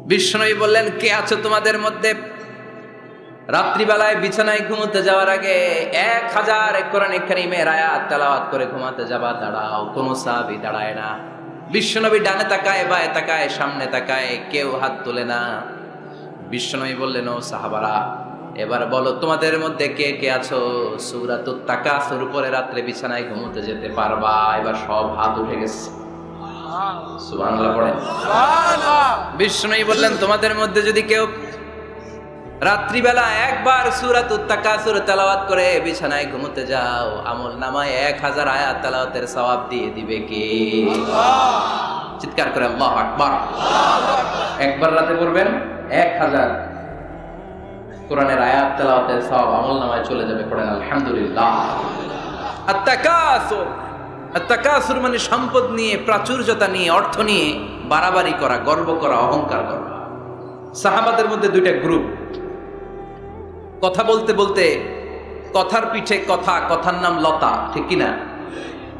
বিষ্ণু বললেন, কে আছো তোমাদের মধ্যে রাত্রিবেলায় বিছানায় ঘুমোতে যাওয়ার আগে 1000 কোরআন কারীমের আয়াত তেলাওয়াত করে ঘুমাতে যাবা? দাঁড়াও। কোন সাহাবী দাঁড়ায় না। বিশ্বনবী ডানে তাকায়, বায়ে তাকায়, সামনে তাকায়, কেউ হাত তোলে না। বিশ্বনবী বললেন, ও সাহাবারা, এবার বলো তোমাদের মধ্যে কে কে আছো সূরাতুত তাকাসুর পরে রাত্রে বিছানায় ঘুমোতে যেতে পারবা? এবার সব হাত উঠে গেছে। সুবহানাল্লাহ পড়েন। বিষ্ণু বললেন, তোমাদের মধ্যে যদি কেউ রাত্রিবেলা একবার সূরাতুত তাকাসুর তেলাওয়াত করে বিছানায় ঘুমোতে যাও, আমল নামায় 1000 আয়াত তেলাওয়াতের সওয়াব দিয়ে দিবে কে? চিৎকার করে আল্লাহু আকবার। একবার রাতে পড়বেন 1000 কোরআনের আয়াত তেলাওয়াতের সওয়াব আমল নামায় চলে যাবে। পড়েন আলহামদুলিল্লাহ। আত-তাকাসুর মানে সম্পদ নিয়ে, প্রাচুর্যতা নিয়ে, অর্থ নিয়ে বাড়াবাড়ি করা, গর্ব করা, অহংকার করা। সাহাবাদের মধ্যে দুইটা গ্রুপ, কথা বলতে বলতে কথার পিঠে কথা, কথার নাম লতা, ঠিক কিনা?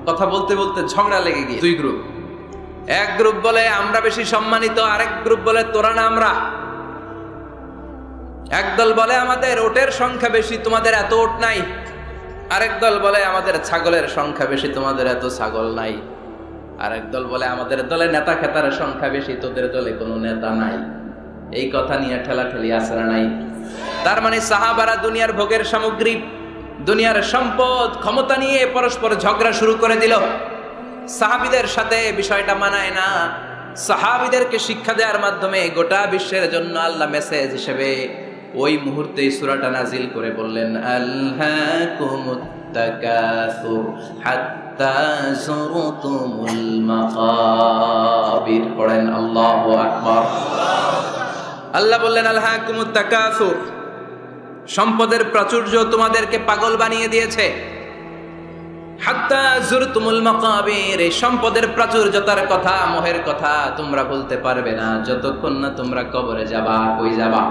কথা বলতে বলতে ঝগড়া লেগে গিয়ে দুই গ্রুপ। এক গ্রুপ বলে আমরা বেশি সম্মানিত, আরেক গ্রুপ বলে তোরা না আমরা। একদল বলে আমাদের ওটের সংখ্যা বেশি, তোমাদের এত ওট নাই। আরেক দল বলে আমাদের ছাগলের সংখ্যা বেশি, তোমাদের এত ছাগল নাই। আরেক দল বলে আমাদের দলে নেতা খেতার সংখ্যা বেশি, তোদের দলে কোনো নেতা নাই। এই কথা নিয়ে ঠেলাঠেলি আছে না নাই? তার মানে সাহাবারা দুনিয়ার ভোগের সামগ্রী, দুনিয়ার সম্পদ, ক্ষমতা নিয়ে পরস্পর ঝগড়া শুরু করে দিল। সাহাবীদের সাথে বিষয়টা মানায় না। সাহাবীদেরকে শিক্ষা দেওয়ার মাধ্যমে গোটা বিশ্বের জন্য আল্লাহ মেসেজ হিসেবে ওই মুহূর্তে সূরাটা নাজিল করে বললেন, আলহাকুমুত তাকাসুর হাত্তা যুরতুমুল মাকাবির। পড়েন আল্লাহু আকবার। আল্লাহ বললেন, আলহাকুমুত তাকাসুর, সম্পদের প্রাচুর্য তোমাদেরকে পাগল বানিয়ে দিয়েছে। হাত্তা যুরতুমুল মাকাবির, এই সম্পদের প্রাচুর্যতার কথা, মোহের কথা তোমরা বলতে পারবে না যতক্ষণ না তোমরা কবরে যাবা। কই যাবা?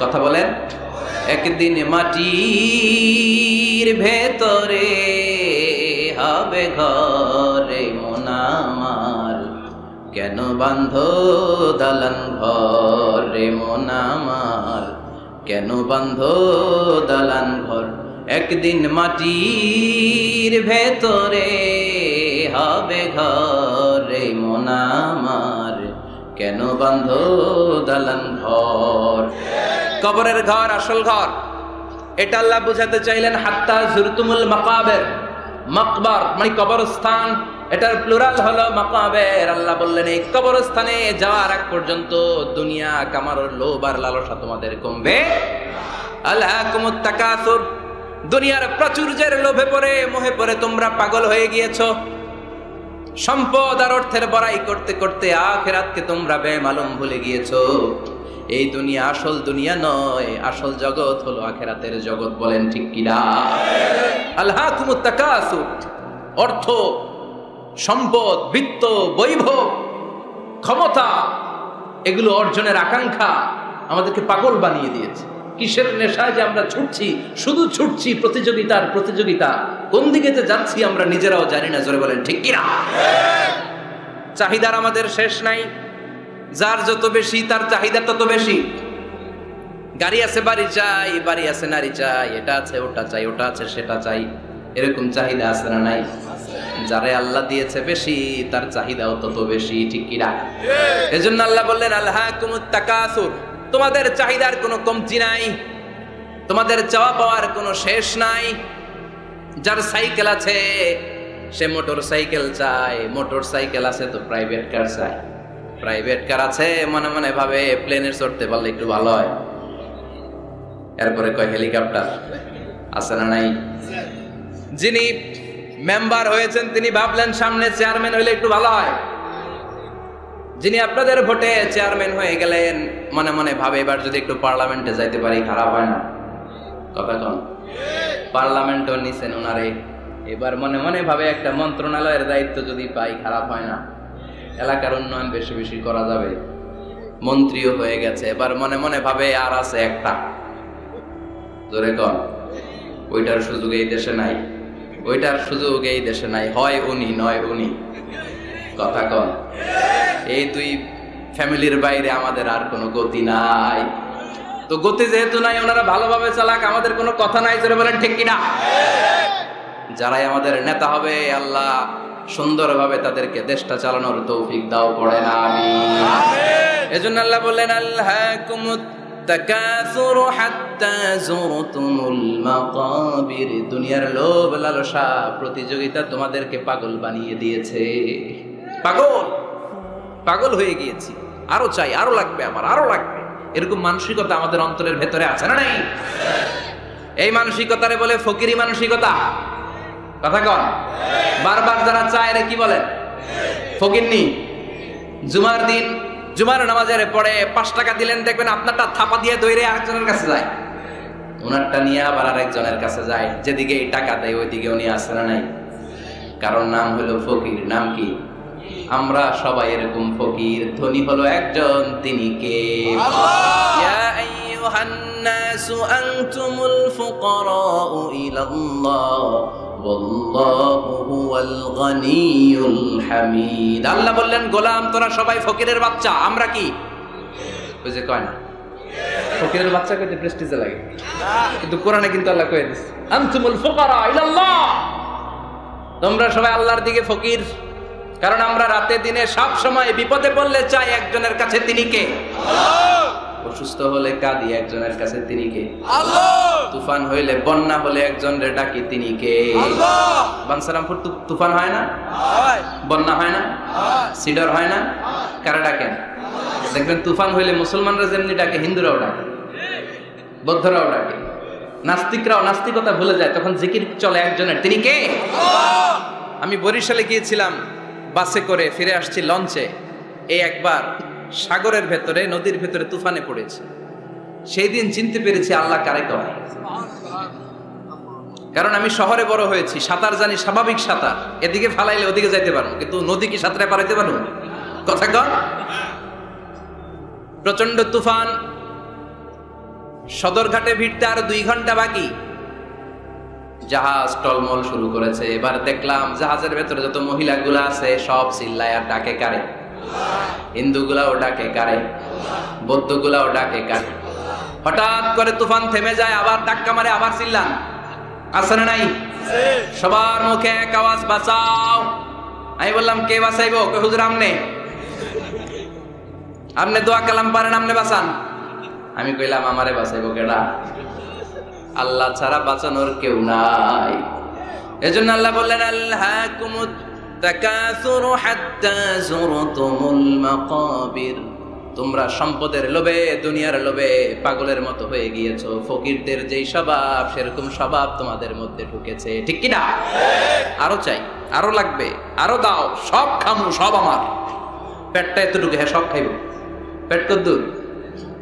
কথা বলেন। একদিন মাটির ভেতরে হবে ঘরে মন আমার, কেন বাঁধো দালান ঘর রে মন আমার, কেন বাঁধো দালান ঘর। একদিন মাটির ভেতরে হবে ঘর রে মন আমার, কেন বাঁধো দালান ঘর। কবরের ঘর আসল ঘর, এটা আল্লাহ বুঝাতে চাইলেন। হাত্তা যুরতুমুল মাকাবির, মাকবার মানে কবরস্থান, এটার প্লুরাল হলো মাকাবের। আল্লাহ বললেন, এই কবরস্থানে যাওয়ার আগ পর্যন্ত দুনিয়া কামানোর লোভ আর লালসা তোমাদের কমবে। আলহাকুমুত তাকাসুর, দুনিয়ার প্রাচুর্যের লোভে পড়ে, মোহে পড়ে তোমরা পাগল হয়ে গিয়েছো। সম্পদ আর অর্থের বড়াই করতে করতে আখিরাতকে তোমরা বেমালুম ভুলে গিয়েছো। এই দুনিয়া আসল দুনিয়া নয়, আসল জগৎ হলো আখিরাতের জগৎ। বলেন ঠিক কিনা? আলহাকুমুত তাকাসুর, অর্থ, সম্পদ, বিত্ত, বৈভব, ক্ষমতা, এগুলো অর্জনের আকাঙ্ক্ষা আমাদেরকে পাগল বানিয়ে দিয়েছে। কিসের নেশায় যে আমরা ছুটছি, শুধু ছুটছি প্রতিযোগিতার প্রতিযোগিতা। কোন দিকে যে যাচ্ছি আমরা নিজেরাও জানি না। জোরে বলেন ঠিক কিনা? চাহিদার আমাদের শেষ নাই। যার যত বেশি তার চাহিদা তত বেশি। গাড়ি আছে বাড়ি চাই, বাড়ি আছে নারী চাই, এটা আছে ওটা চাই, ওটা আছে সেটা চাই, এরকম চাহিদা আছে না নাই? যারে আল্লাহ দিয়েছে বেশি তার চাহিদাও তত বেশি, ঠিক কিনা? এজন্য আল্লাহ বললেন, আলহাকুমুত তাকাসুর, তোমাদের চাহিদার কোনো কমতি নাই, তোমাদের চাওয়া পাওয়ার কোনো শেষ নাই। যার সাইকেল আছে সে মোটর সাইকেল চায়, মোটর সাইকেল আছে তো প্রাইভেট কার চায়, প্রাইভেট কার আছে মনে মনে ভাবে প্লেনে চড়তে পারলে একটু ভালো হয়। এরপরে কয় হেলিকপ্টার আছে না নাই? যিনি মেম্বার হয়েছেন তিনি ভাবলেন সামনে চেয়ারম্যান হইলে একটু ভালো হয়। যিনি আপনাদের ভোটে চেয়ারম্যান হয়ে গেলেন মনে মনে ভাবে এবার যদি একটু পার্লামেন্টে যাইতে পারি খারাপ হয় না। কথা কন। পার্লামেন্টও নিছেন ওনারে, এবার মনে মনে ভাবে একটা মন্ত্রণালয়ের দায়িত্ব যদি পাই খারাপ হয় না, এলাকার উন্নয়ন বেশি বেশি করা যাবে। মন্ত্রীও হয়ে গেছে, এবার মনে মনে ভাবে আর আছে একটা। জোরে কন। ওইটার সুযোগ এই দেশে নাই, ওইটার সুযোগ এই দেশে নাই। হয় উনি নয় উনি। কথা কন। এই দুই ফ্যামিলির বাইরে আমাদের আর কোনো গতি নাই। তো গতি যেহেতু নাই, ওনারা ভালোভাবে চালাক, আমাদের কোনো কথা নাই, জোরে বলেন ঠিক কিনা? যারাই আমাদের নেতা হবে, আল্লাহ সুন্দরভাবে তাদেরকে দেশটা চালানোর তৌফিক দাও, পড়ে না আমিন। এজন্য আল্লাহ বললেন, আল্লাহকুমুত তাকাসুরু হাত্তা যুরতুমুল মাকাবির। দুনিয়ার লোভ লালসা প্রতিযোগিতা তোমাদেরকে পাগল বানিয়ে দিয়েছে। পাগল হয়ে গিয়েছি, আরো চাই, আরো লাগবে, আমার আরো লাগবে, এরকম মানসিকতা আমাদের অন্তরের ভেতরে আছে না নাই? এই মানসিকতারে বলে ফকিরি মানসিকতা। কথা কন, বারবার যারা চায় রে কি বলেন? ফকিরনি। জুমার দিন জুমার নামাজের পরে 5 টাকা দিলেন, দেখবেন আপনারটা থাপা দিয়ে দৌড়ে আরেকজনের কাছে যায়, ওনারটা নিয়ে আবার আরেকজনের কাছে যায়। যেদিকে এই টাকা দেয় ওইদিকে উনি আসে না নাই? কারণ নাম হলো ফকির। নাম কি? আমরা সবাই এরকম ফকির। ধনী হলো একজন, তিনি কে? ইয়া আইয়ুহান নাসু আনতুমুল ফুকারাউ ইলাল্লাহ ওয়াল্লাহু হুয়াল গনিয়ুল হামিদ। আল্লাহ বললেন, গোলাম তোরা সবাই ফকিরের বাচ্চা। আমরা কি? ওই যে কয় না, ফকিরের বাচ্চা কইতে প্রেস্টিজে লাগে, কিন্তু কোরআনে কিন্তু আল্লাহ কয়ে দিয়েছে, আনতুমুল ফুকারা ইলাল্লাহ, তোমরা সবাই আল্লাহর দিকে ফকির। কারণ আমরা রাতে দিনে সব সময় বিপদে পড়লে চাই একজনের কাছে, তিনি কে? আল্লাহ। অসুস্থ হলে কাঁদি, একজনের কাছে, তিনি কে? আল্লাহ। তুফান হইলে, বন্যা হলে একজনের ডাকি, তিনি কে? আল্লাহ। বানসারামপুর তুফান হয় না? হয়। বন্যা হয় না? হয়। সিডর হয় না? কারা ডাকেন? দেখবেন তুফান হইলে মুসলমানরা যেমনি ডাকে, হিন্দুরাও ডাকে, বৌদ্ধরাও ডাকে, নাস্তিকরাও নাস্তিকতা ভুলে যায়, তখন জিকির চলে একজনের, তিনি কে? আল্লাহ। আমি বরিশালে গিয়েছিলাম বাসে করে, ফিরে আসছি লঞ্চে। এই একবার সাগরের ভেতরে, নদীর ভেতরে তুফানে পড়েছে। সেই দিন চিনতে পেরেছি আল্লাহ কারে কয়। কারণ আমি শহরে বড় হয়েছি, সাঁতার জানি, স্বাভাবিক সাঁতার, এদিকে ফালাইলে ওদিকে যাইতে পারবো, কিন্তু নদী কি সাঁতারে পারাইতে পারবো? কথা কর। প্রচন্ড তুফান, সদরঘাটে ভিড়তে আর 2 ঘন্টা বাকি। জাহাজ টলমল শুরু করেছে। এবার দেখলাম জাহাজের ভেতরে যত মহিলাগুলো আছে সব চিল্লায় আর ডাকে কারে? হিন্দুগুলাও ডাকে কারে? বৌদ্ধগুলাও ডাকে কারে? হঠাৎ করে তুফান থেমে যায়, আবার ধাক্কা মারে, আবার চিল্লান, আছে না নাই? সবার মুখে এক আওয়াজ, বাঁচাও। আমি বললাম, কে বাঁচাইবো? হুজুর আমনে, আমনে দোয়া কালাম পারেন, আমনে বাঁচান। আমি কইলাম, আমারে বাঁচাইবো কেডা? আল্লাহ ছাড়া বাঁচানোর কেউ নাই। এজন্য আল্লাহ বললেন, আল্লাহকুমুত তাকাসুরু হাত্তা যুরতুমুল মাকাবির। তোমরা সম্পদের লোভে, দুনিয়ার লোভে পাগলের মতো হয়ে গিয়েছো। ফকিরদের যেই স্বভাব, সেরকম স্বভাব তোমাদের মধ্যে ঢুকেছে, ঠিক কি না? আরো চাই, আরো লাগবে, আরো দাও, সব খামু, সব আমার। পেটটা এতটুকু, হ্যাঁ সব খাইব, পেট কদ্দুর,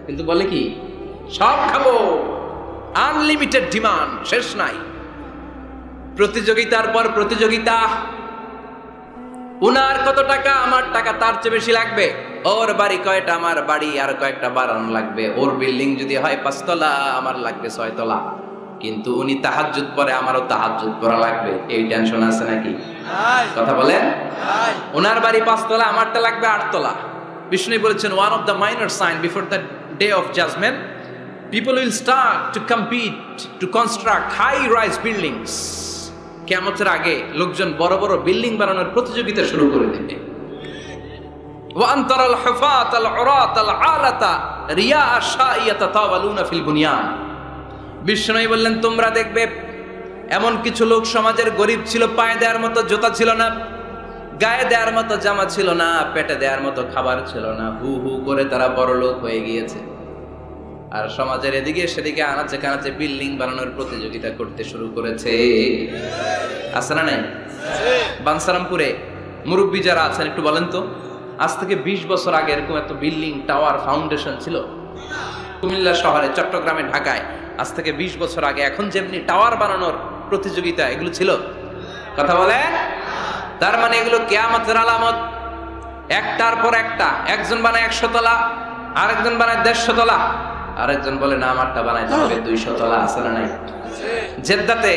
কিন্তু বলে কি সব খাবো। আনলিমিটেড ডিমান্ড, শেষ নাই। প্রতিযোগিতার পর প্রতিযোগিতা। উনার কত টাকা, আমার টাকা তার চেয়ে বেশি লাগবে। ওর বাড়ি কয়টা, আমার বাড়ি আর কয়েকটা বাড়ানো লাগবে। ওর বিল্ডিং যদি হয় 5 তলা, আমার লাগবে 6 তলা। কিন্তু উনি তাহাজ্জুদ পড়ে, আমারও তাহাজ্জুদ পড়া লাগবে। এই টেনশন আছে নাকি? কথা বলেন। উনার বাড়ি 5 তলা, আমারটা লাগবে 8 তলা। বিষ্ণু বলেছেন, one of the minor sign before the day of judgment, people will start to compete to construct high rise buildings. কিয়ামতের আগে লোকজন বড় বড় বিল্ডিং বানানোর প্রতিযোগিতা শুরু করে দেবে। ওয়া আনতারাল হুফাতাল উরাতাল আলাতা রিয়া আশাইয়াতা তাওয়ালুনা ফিল বুনিয়ান। বিষ্ণু বললেন, তোমরা দেখবে এমন কিছু লোক সমাজের গরিব ছিল, পায়ে দেওয়ার মতো জুতা ছিল না, গায়ে দেওয়ার মতো জামা ছিল না, পেটে দেওয়ার মতো খাবার ছিল না, হু হু করে তারা বড় লোক হয়ে গিয়েছে। আর সমাজের এদিকে সেদিকে আনাচে কানাচে বিল্ডিং বানানোর প্রতিযোগিতা করতে শুরু করেছে। আছে না নাই? বানসারামপুরে মুরব্বী যারা আছেন একটু বলেন তো, আজ থেকে 20 বছর আগে এরকম এত বিল্ডিং, টাওয়ার, ফাউন্ডেশন ছিল? কুমিল্লা শহরে, চট্টগ্রামে, ঢাকায় আজ থেকে 20 বছর আগে এখন যেমনি টাওয়ার বানানোর প্রতিযোগিতা এগুলো ছিল? কথা বলে। তার মানে এগুলো কিয়ামতের আলামত। একটার পর একটা, একজন বানায় 100 তলা, আরেকজন বানায় 150 তলা, আরেকজন বলে না আমারটা বানাইতে হবে 200 তলা। আছে না নাই? জেদ্দাতে,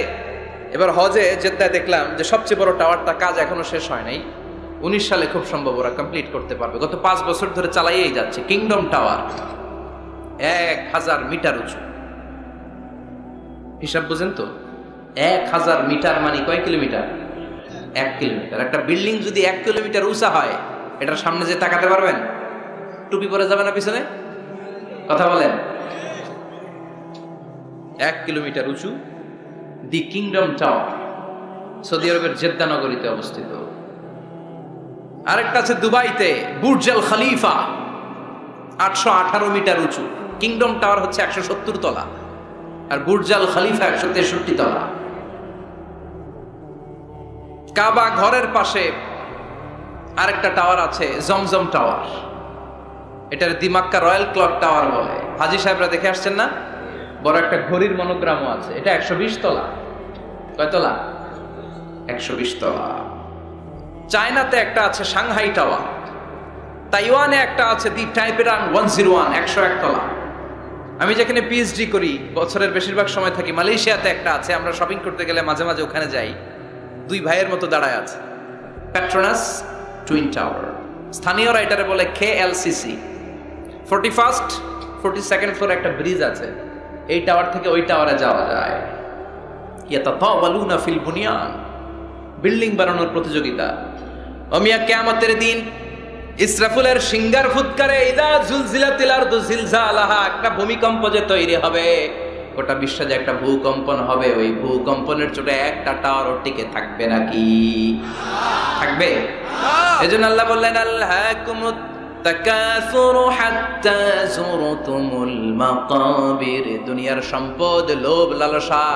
এবার হজে জেদ্দায় দেখলাম যে সবচেয়ে বড় টাওয়ারটা কাজ এখনো শেষ হয় নাই। 19 সালে খুব সম্ভব ওরা কমপ্লিট করতে পারবে। গত 5 বছর ধরে চালাইয়েই যাচ্ছে। কিংডম টাওয়ার 1000 মিটার উঁচু। হিসাব বুঝেন তো, 1000 মিটার মানে কয় কিলোমিটার? 1 কিলোমিটার। একটা বিল্ডিং যদি 1 কিলোমিটার উঁচা হয়, এটার সামনে যে তাকাতে পারবেন? টুপি পরে যাবে না পিছনে? কথা বলেন। 1 কিলোমিটার উঁচু দি কিংডম টাওয়ার, সৌদি আরবের জেদ্দা নগরীতে অবস্থিত। আরেকটা আছে দুবাইতে, বুর্জ আল খলিফা, 818 মিটার উঁচু। কিংডম টাওয়ার হচ্ছে 170 তলা, আর বুর্জ আল খলিফা 163 তলা। কাবা ঘরের পাশে আরেকটা টাওয়ার আছে, জমজম টাওয়ার। এটার দিমাক্কা রয়্যাল ক্লক টাওয়ার বলে। হাজী সাহেবরা দেখে আসছেন না? বড় একটা ঘড়ির মনোগ্রামও আছে। এটা 120 তলা। কয় তলা? 120 তলা। চায়নাতে একটা আছে সাংহাই টাওয়ার। তাইওয়ানে একটা আছে দি টাইপেরাং 101, 101 তলা। আমি যেখানে পিএইচডি করি, বছরের বেশিরভাগ সময় থাকি, মালয়েশিয়াতে একটা আছে। আমরা শপিং করতে গেলে মাঝে মাঝে ওখানে যাই। দুই ভাইয়ের মতো দাঁড়ায় আছে, পেট্রোনাস টুইন টাওয়ার। স্থানীয়রা এটারে বলে KLCC। 41st 42nd ফ্লোরে একটা ব্রিজ আছে। এই টাওয়ার থেকে ওই টাওয়ারে যাওয়া যায়। ইয়াতাতাওয়ালুনা ফিল বুনিয়ান, বিল্ডিং বানানোর প্রতিযোগিতা। ওমিয়া কিয়ামতের দিন ইসরাফিলের সিঙ্গার ফুৎকারে ইদা জুলজিলাতিল আরদু জিলজালাহা, একটা ভূমিকম্প যে তৈরি হবে, গোটা বিশ্বে যে একটা ভূকম্পন হবে, ওই ভূকম্পনের চোটে একটা টাওয়ার টিকে থাকবে নাকি? থাকবে। এজন্য আল্লাহ বললেন, আল্লাহকুমুত তাকাসুরু হাত্তা যুরতুমুল মাকাবির। দুনিয়ার সম্পদ, লোভ, লালসা,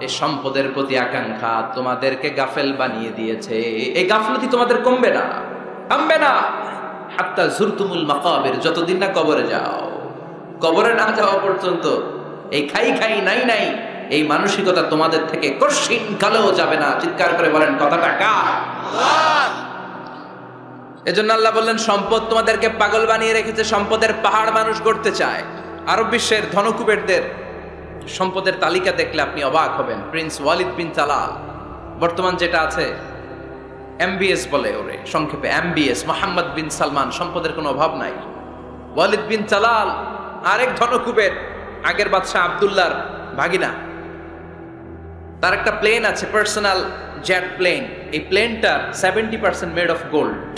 এই সম্পদের প্রতি আকাঙ্ক্ষা তোমাদেরকে গাফেল বানিয়ে দিয়েছে। এই গাফলতি তোমাদের কমবে না, থামবে না। হাত্তা যুরতুমুল মাকাবির, যতদিন না কবরে যাও। কবরে না যাওয়া পর্যন্ত এই খাই খাই নাই নাই এই মানসিকতা তোমাদের থেকে কশিন কালেও যাবে না। চিৎকার করে বলেন, কথাটা কার? আল্লাহ। এজন্য আল্লাহ বললেন, সম্পদ তোমাদেরকে পাগল বানিয়ে রেখেছে। সম্পদের পাহাড় মানুষ গড়তে চায়। আরব বিশ্বের ধনকুবেরদের সম্পদের তালিকা দেখলে আপনি অবাক হবেন। প্রিন্স ওয়ালিদ বিন তালাল, বর্তমান যেটা আছে MBS বলে ওরে সংক্ষেপে, MBS, মোহাম্মদ বিন সালমান, সম্পদের কোনো অভাব নাই। ওয়ালিদ বিন তালাল আরেক ধনকুবের, আগের বাদশাহ আব্দুল্লাহর ভাগিনা। তার একটা প্লেন আছে, পার্সোনাল জেট প্লেন। এই প্লেনটার 70% মেড অফ গোল্ড,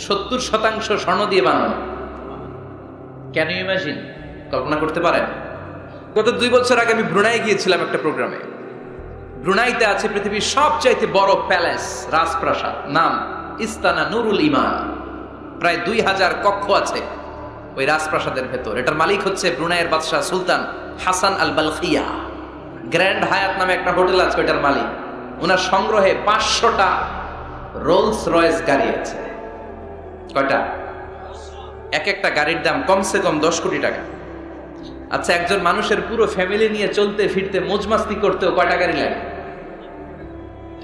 70% স্বর্ণ দিয়ে বানানো। Can you imagine? কল্পনা করতে পারেন? গত 2 বছর আগে আমি ব্রুনাই গিয়েছিলাম একটা প্রোগ্রামে। ব্রুনাইতে আছে পৃথিবীর সবচাইতে বড় প্যালেস, রাজপ্রাসাদ, নাম ইস্তানা নুরুল ইমান। প্রায় 2000 কক্ষ আছে ওই রাজপ্রাসাদের ভেতর। এটার মালিক হচ্ছে ব্রুনাইয়ের বাদশাহ সুলতান হাসান আল বালখিয়া। গ্র্যান্ড হায়াত নামে একটা হোটেল আছে, ওইটার মালিক। ওনার সংগ্রহে 500টা রোলস রয়েস গাড়ি আছে। কয়টা? এক একটা গাড়ির দাম কমসে কম 10 কোটি টাকা। আচ্ছা, একজন মানুষের পুরো ফ্যামিলি নিয়ে চলতে ফিরতে মজমাস্তি করতেও কয়টা গাড়ি লাগে?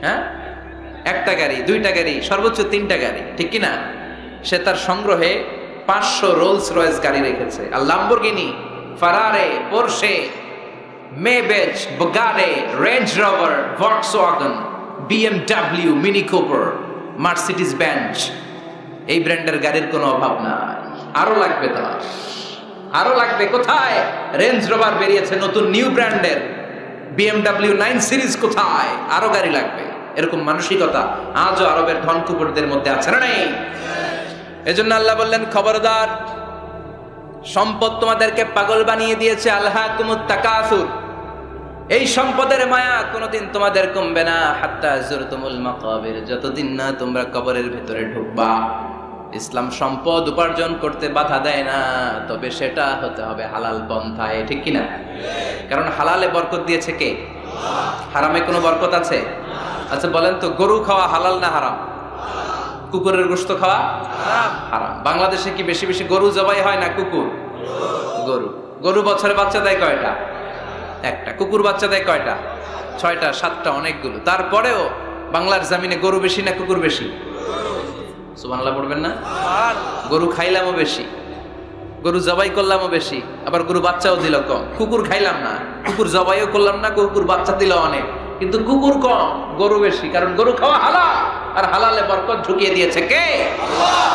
হ্যাঁ, একটা গাড়ি, 2টা গাড়ি, সর্বোচ্চ 3টা গাড়ি, ঠিক কিনা? সে তার সংগ্রহে 500 রোলস রয়েস গাড়ি রেখেছে। আর Lamborghini, Ferrari, Porsche, Maybach, Bugatti, Range Rover, Volkswagen, BMW, Mini Cooper, Mercedes Benz, এই ব্র্যান্ডের গাড়ির কোনো অভাব নাই। আরো লাগবে তার, আরো লাগবে। কোথায়? রেঞ্জ রোভার বেরিয়েছে নতুন নিউ ব্র্যান্ডের, BMW 9 সিরিজ কোথায়? আরো গাড়ি লাগবে। এরকম মানসিকতা আজও আরবের ধনকুবেরদের মধ্যে আছে না নেই? এজন্য আল্লাহ বললেন, খবরদার, সম্পদ তোমাদেরকে পাগল বানিয়ে দিয়েছে। আলহাকুমুত তাকাসুর, এই সম্পদের মায়া কোনোদিন তোমাদের কমবে না। হাত্তা যুরতুমুল মাকাবির, যতদিন না তোমরা কবরের ভিতরে ঢুকবা। ইসলাম সম্পদ উপার্জন করতে বাধা দেয় না, তবে সেটা হতে হবে হালাল পন্থায়, ঠিক কিনা? কারণ হালালে বরকত দিয়েছে কে? হারামে কোনো বরকত আছে? আচ্ছা বলেন তো, গরু খাওয়া হালাল না হারাম? কুকুরের গোশত খাওয়া হারাম। বাংলাদেশে কি বেশি বেশি গরু জবাই হয় না কুকুর? গরু। গরু বছরে বাচ্চা দেয় কয়টা? একটা। কুকুর বাচ্চা দেয় কয়টা? 6টা 7টা, অনেকগুলো। তারপরেও বাংলার জমিনে গরু বেশি না কুকুর বেশি? সুবহানাল্লাহ পড়বেন না? গরু খাইলামও বেশি, গরু জবাই করলামও বেশি, আবার গরু বাচ্চাও দিল কম। কুকুর খাইলাম না, কুকুর জবাইও করলাম না, কুকুর বাচ্চা দিল অনেক, কিন্তু কুকুর কম, গরু বেশি। কারণ গরু খাওয়া হালাল, আর হালালে বরকত ঢুকিয়ে দিয়েছে কে? আল্লাহ।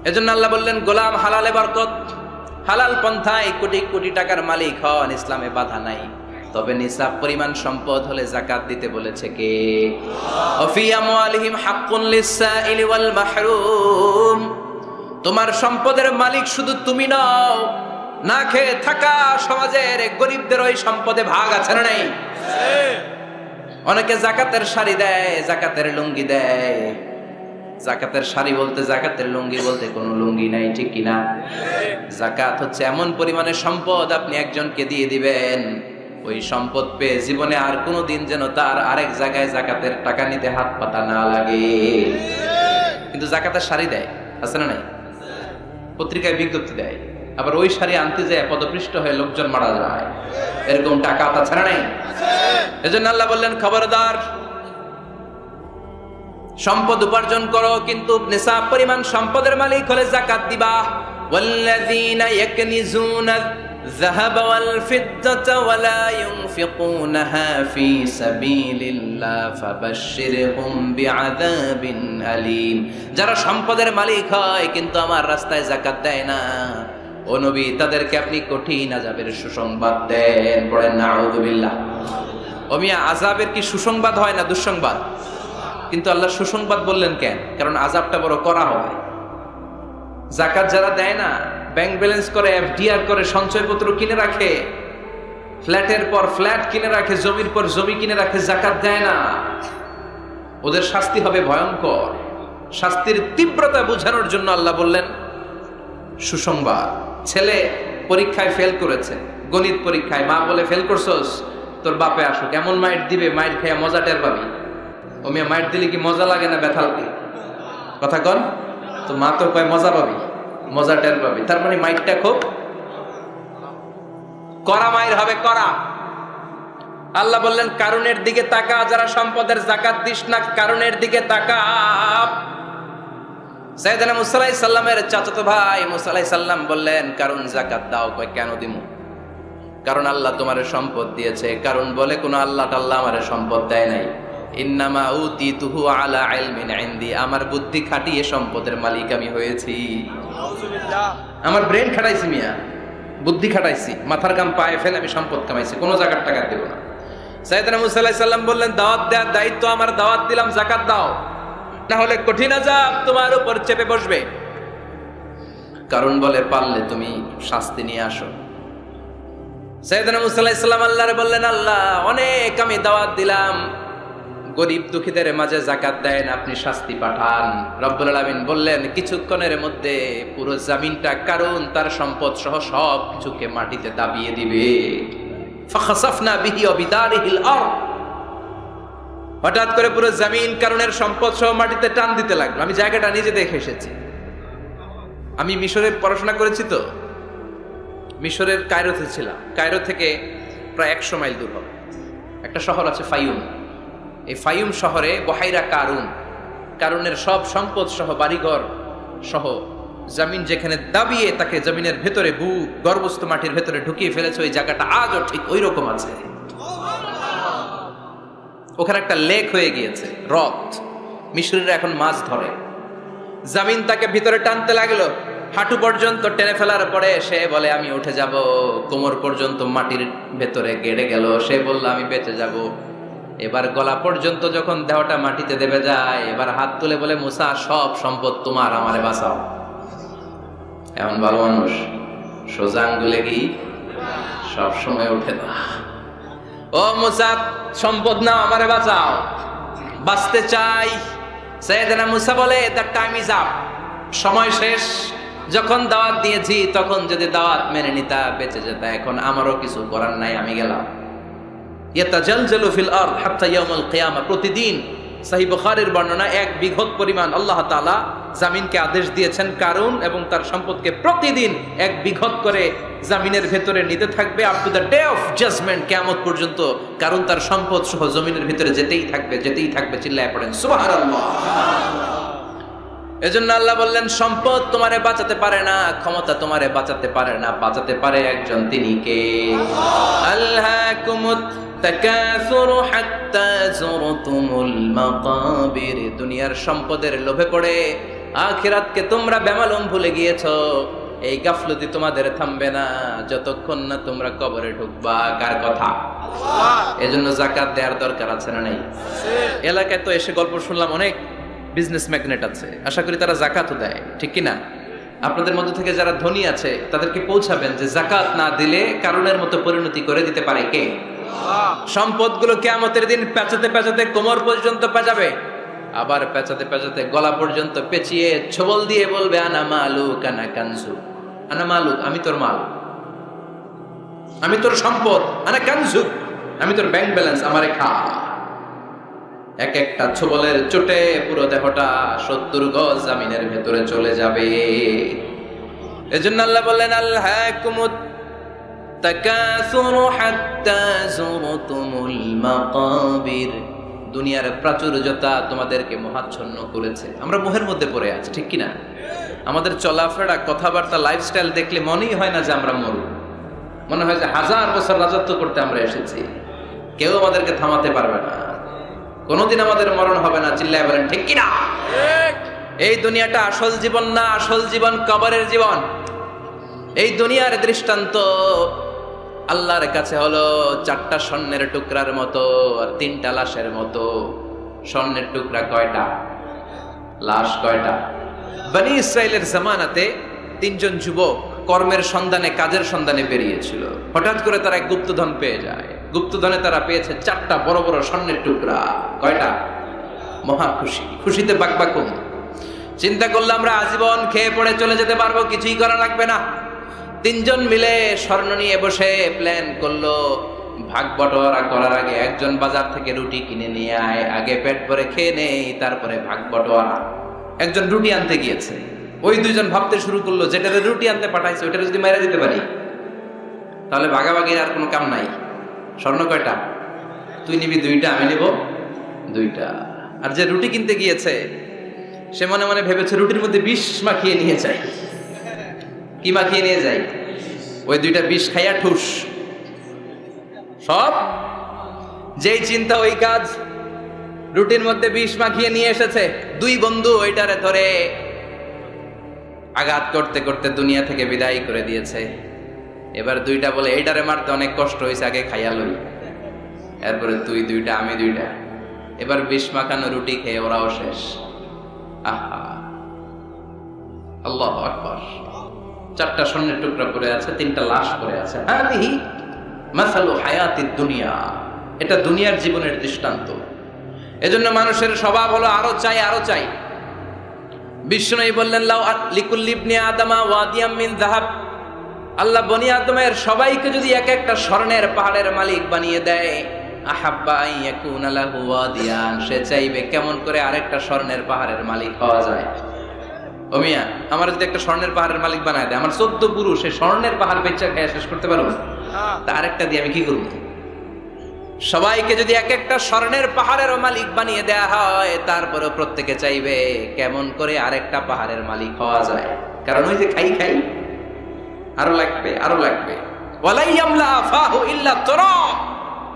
এজন্য আল্লাহ বললেন, গোলাম হালালে বরকত, হালাল পন্থায় কোটি কোটি টাকার মালিক হন, ইসলামে বাধা নাই। তবে নিসাব পরিমাণ সম্পদ হলে যাকাত দিতে বলেছে কে? ওয়াফি আমওয়ালিহিম হাক্কুন লিসসাইলি ওয়াল মাহরুম। তোমার সম্পদের মালিক শুধু তুমি নও, না খেয়ে থাকা সমাজের গরিবদের ওই সম্পদে ভাগ আছে না নাই? অনেকে যাকাতের শাড়ি দেয়, যাকাতের লুঙ্গি দেয়। যাকাতের শাড়ি বলতে, যাকাতের লুঙ্গি বলতে কোনো লুঙ্গি নাই, ঠিক কিনা? যাকাত হচ্ছে এমন পরিমাণে সম্পদ আপনি একজনকে দিয়ে দিবেন, ওই সম্পদ পেয়ে জীবনে আর কোনো দিন যেন তার আরেক জায়গায় যাকাতের টাকা নিতে হাত পাতা না লাগে। কিন্তু যাকাতের শাড়ি দেয়, আছে না নাই? পত্রিকায় বিজ্ঞপ্তি দেয়, আবার ওই শাড়ি আনতে যায় পদপৃষ্ট হয়ে লোকজন মারা যায়, এরকম টাকা আছে না নাই? এজন্য আল্লাহ বললেন, খবরদার, সম্পদ উপার্জন করো, কিন্তু নিসাব পরিমাণ সম্পদের মালিক হলে যাকাত দিবা। ওয়াল্লাযীনা ইয়াকনিজুনা الذهب والفضة ولا ينفقونها في سبيل الله فبشرهم بعذاب أليم। যারা সম্পদের মালিক হয় কিন্তু আমার রাস্তায় যাকাত দেয় না, ও নবী, তাদেরকে আপনি কঠিন আযাবের সুসংবাদ দেন। পড়েন নাউযুবিল্লাহ। ও মিয়া, আযাবের কি সুসংবাদ হয় না দুঃসংবাদ? কিন্তু আল্লাহ সুসংবাদ বললেন কেন? কারণ আযাবটা বড় করা হবে। যাকাত যারা দেয় না, ব্যাংক ব্যালেন্স করে, এফডিআর করে, সঞ্চয়পত্র কিনে রাখে, ফ্ল্যাটের পর ফ্ল্যাট কিনে রাখে, জমির পর জমি কিনে রাখে, যাকাত দেয় না, ওদের শাস্তি হবে ভয়ঙ্কর। শাস্তির তীব্রতা বোঝানোর জন্য আল্লাহ বললেন সুসংবাদ। ছেলে পরীক্ষায় ফেল করেছে, গণিত পরীক্ষায়, মা বলে, ফেল করছস, তোর বাপে আসুক, এমন মাইট দিবে, মাইট খেয়ে মজা টের পাবি। ও মেয়ে, মাইট দিলে কি মজা লাগে না ব্যথা লাগে? কথা কন তো। মা তো কয় মজা পাবি, মজা টের পাবি। তার মানে মাইটটা খুব কড়া মাইর হবে, কড়া। আল্লাহ বললেন, কারুনের দিকে তাকা, যারা সম্পদের যাকাত দিস না, কারুনের দিকে তাকা। সাইয়েদনা মুসা আলাইহিস সালামের চাচাতো ভাই মুসা আলাইহিস সালাম বললেন, কারুন যাকাত দাও। কয়, কেন দিমু? কারণ আল্লাহ তোমার সম্পদ দিয়েছে। কারণ বলে, কোন আল্লাহ টাল্লাহ আমারে সম্পদ দেয় নাই। ইন্নামা উতিতুহু আলা ইলমিন ইনদি, আমার বুদ্ধি খাটিয়ে সম্পদের মালিক আমি হয়েছি। আমার ব্রেন খাটাইছি মিয়া, বুদ্ধি খাটাইছি, মাথার কাম পায়ে ফেলে আমি সম্পদ কামাইছি, কোনো জাকাত টাকা দেব না। সাইয়েদনা মুসা আলাইহিস সালাম বললেন, দাওয়াত দেওয়ার দায়িত্ব আমার, দাওয়াত দিলাম, যাকাত দাও, না হলে কঠিন আযাব তোমার উপর চেপে বসবে। কারণ বলে, পারলে তুমি শাস্তি নিয়ে আসো। সাইয়েদনা মুসা আলাইহিস সালাম আল্লাহরে বললেন, আল্লাহ, অনেক আমি দাওয়াত দিলাম, গরিব দুঃখীদের মাঝে যাকাত দেন, আপনি শাস্তি পাঠান। রব্বুল আলামিন বললেন, কিছুক্ষণের মধ্যে পুরো জমিনটা কারণ তার সম্পদ সহ সব কিছুকে মাটিতে দাবিয়ে দিবে। ফাখাসাফনা বিহি ওয়া বিদারিহিল আরদ, হঠাৎ করে পুরো জমিন কারণের সম্পদ সহ মাটিতে টান দিতে লাগলো। আমি জায়গাটা নিজে দেখে এসেছি। আমি মিশরে পড়াশোনা করেছি, তো মিশরের কায়রোতে ছিলাম। কায়রো থেকে প্রায় 100 মাইল দূর হবে একটা শহর আছে ফাইউম। এই ফাইউম শহরে বহাইরা কারুন, কারুনের সব সম্পদ সহ বাড়িঘর সহ জমিন যেখানে দাবিয়ে তাকে জমিনের ভেতরে গর্ভস্থ মাটির ভেতরে ঢুকিয়ে ফেলেছে, ওই জায়গাটা আজও ঠিক ওই রকম আছে। ওখানে একটা লেক হয়ে গিয়েছে, হ্রদ। মিশরীরা এখন মাছ ধরে। জমিন তাকে ভিতরে টানতে লাগলো, হাঁটু পর্যন্ত টেনে ফেলার পরে সে বলে, আমি উঠে যাব। কোমর পর্যন্ত মাটির ভেতরে গেড়ে গেল। সে বলল, আমি বেঁচে যাব। এবার গলা পর্যন্ত যখন দেহটা মাটিতে দেবে যায়, এবার হাত তুলে বলে, মুসা, সব সম্পদ তোমার, আমারে বাঁচাও। এমন ভালো মানুষ, সোজা আঙ্গুলে কি সব সময় উঠে না। ও মুসা, সম্পদ নাও, আমারে বাঁচাও, বাঁচতে চাই। সাইয়েদনা মুসা বলে, দ্য টাইম ইজ আপ, সময় শেষ। যখন দাওয়াত দিয়েছি তখন যদি দাওয়াত মেনে নিতা, বেঁচে যেতা। এখন আমারও কিছু করার নাই, আমি গেলাম। ইয়াতাজালজালু ফিল আরদ হাত্তা ইয়াউমুল কিয়ামা, প্রতিদিন সহিহ বুখারীর বর্ণনা 1 বিঘত পরিমাণ আল্লাহ তাআলা জমিনকে আদেশ দিয়েছেন, কারুন এবং তার সম্পদকে প্রতিদিন 1 বিঘত করে জমিনের ভেতরে নিতে থাকবে, up to the day of judgment, কিয়ামত পর্যন্ত। কারণ তার সম্পদ সহ জমিনের ভিতরে যেতেই থাকবে, যেতেই থাকবে। চিল্লায় পড়েন সুবহানাল্লাহ। এজন্য আল্লাহ বললেন সম্পদ তোমারে বাঁচাতে পারে না, ক্ষমতা তোমারে বাঁচাতে পারে না, বাঁচাতে পারে একজন, তিনি কে? আল্লাহকুমুত তাকাসুরু হাত্তা যুরতুমুল মাকাবির। দুনিয়ার সম্পদের লোভে পড়ে আখিরাতকে তোমরা বেমালুম ভুলে গিয়েছো। এই গাফলতি তোমাদের থামবে না যতক্ষণ না তোমরা কবরে ঢুকবা। কার কথা? এজন্য যাকাত দেওয়ার দরকার আছে না নাই? এলাকায় তো এসে গল্প শুনলাম অনেক বিজনেস ম্যাগনেট আছে, আশা করি তারা যাকাতও দেয়, ঠিক কি না? আপনাদের মধ্য থেকে যারা ধনী আছে তাদেরকে পৌঁছাবেন যে যাকাত না দিলে কারণের মতো পরিণতি করে দিতে পারে কে? সম্পদগুলো কিয়ামতের দিন পেঁচাতে পেঁচাতে কোমর পর্যন্ত পেঁচাবে, আবার পেঁচাতে পেঁচাতে গলা পর্যন্ত পেঁচিয়ে ছবল দিয়ে বলবে আনা মালুক আনা কানজুক। আনা মালুক, আমি তোর মাল, আমি তোর সম্পদ। আনা কানজুক, আমি তোর ব্যাংক ব্যালেন্স, আমারে খা। এক একটা ছবলের চোটে পুরো দেহটা 70 গজ জামিনের ভেতরে চলে যাবে। এজন্য আল্লাহ বললেন আল্লাহকুমুত তাকাসুরু হাত্তা যুরতুমুল মাকাবির। দুনিয়ার প্রাচুর্যতা তোমাদেরকে মোহাচ্ছন্ন করেছে। আমরা মোহের মধ্যে পড়ে আছি, ঠিক কি না? আমাদের চলাফেরা, কথাবার্তা, লাইফস্টাইল দেখলে মনেই হয় না যে আমরা মরু, মনে হয় যে 1000 বছর রাজত্ব করতে আমরা এসেছি, কেউ আমাদেরকে থামাতে পারবে না, কোনোদিন আমাদের মরণ হবে না। চিল্লায় বলেন ঠিক কি না? এই দুনিয়াটা আসল জীবন না, আসল জীবন কবরের জীবন। এই দুনিয়ার দৃষ্টান্ত আল্লাহর কাছে হলো 4টা স্বর্ণের টুকরার মতো আর 3টা লাশের মতো। স্বর্ণের টুকরা কয়টা? লাশ কয়টা? বনি ইসরাইলের জামানাতে 3জন যুবক কর্মের সন্ধানে, কাজের সন্ধানে বেরিয়েছিল। হঠাৎ করে তারা এক গুপ্তধন পেয়ে যায়। গুপ্তধনে তারা পেয়েছে 4টা বড় বড় স্বর্ণের টুকরা। কয়টা? মহা খুশি, খুশিতে বাকবাকুম। চিন্তা করলাম আমরা আজীবন খেয়ে পড়ে চলে যেতে পারবো, কিছুই করা লাগবে না। 3জন মিলে স্বর্ণ নিয়ে বসে প্ল্যান করলো ভাগ বটোয়ারা করার আগে একজন বাজার থেকে রুটি কিনে নিয়ে আয়, আগে পেট ভরে খেয়ে নেই, তারপরে ভাগ বটোয়ারা। একজন রুটি আনতে গিয়েছে, ওই 2জন ভাবতে শুরু করলো যেটারে রুটি আনতে পাঠাইছে ওইটারে যদি মেরে দিতে পারি তাহলে ভাগাভাগির আর কোনো কাম নাই। স্বর্ণ কয়টা? তুই নিবি 2টা, আমি নিব 2টা। আর যে রুটি কিনতে গিয়েছে সে মনে মনে ভেবেছে রুটির মধ্যে বিষ মাখিয়ে নিয়ে যায়। কি মাখিয়ে নিয়ে যায়? ওই 2টা বিষ খাইয়া ঠুস। সব যেই চিন্তা ওই কাজ। রুটির মধ্যে বিষ মাখিয়ে নিয়ে এসেছে। 2 বন্ধু ওইটারে ধরে আঘাত করতে করতে দুনিয়া থেকে বিদায় করে দিয়েছে। এবার 2টা বলে এইটারে মারতে অনেক কষ্ট হয়েছে, আগে খাইয়া লই। এরপরে তুই 2টা, আমি 2টা। এবার বিষ মাখানো রুটি খেয়ে ওরাও শেষ। আহা, আল্লাহু আকবার। 4টা স্বর্ণের টুকরা পড়ে আছে, 3টা লাশ পড়ে আছে। হাদিহি মাসালু হায়াতিদ দুনিয়া। এটা দুনিয়ার জীবনের দৃষ্টান্ত। এজন্য মানুষের স্বভাব হলো আরো চাই, আরো চাই। বিষ্ণু বললেন লাউ লিকুল্লি ইবনি আদামা ওয়াদিয়াম মিন যাহাব। আল্লাহ বনি আদমের সবাইকে যদি এক একটা স্বর্ণের পাহাড়ের মালিক বানিয়ে দেয়, আহাব্বা আন ইয়াকুনা লাহু ওয়াদিয়ান, সে চাইবে কেমন করে আরেকটা স্বর্ণের পাহাড়ের মালিক হওয়া যায়। ও মিয়া, আমার যদি একটা স্বর্ণের পাহাড়ের মালিক বানায় দেয়, আমার 14 পুরুষ সে স্বর্ণের পাহাড় বেচা খেয়ে শেষ করতে পারবো? তা আরেকটা দিয়ে আমি কি করব? সবাইকে যদি এক একটা স্বর্ণের পাহাড়ের মালিক বানিয়ে দেয়া হয়, তারপরে প্রত্যেকে চাইবে কেমন করে আরেকটা পাহাড়ের মালিক হওয়া যায়। কারণ ওই যে খাই খাই, আরো লাগবে, আরো লাগবে। ওয়ালাই ইয়ামলা আফাহু ইল্লা তুরা।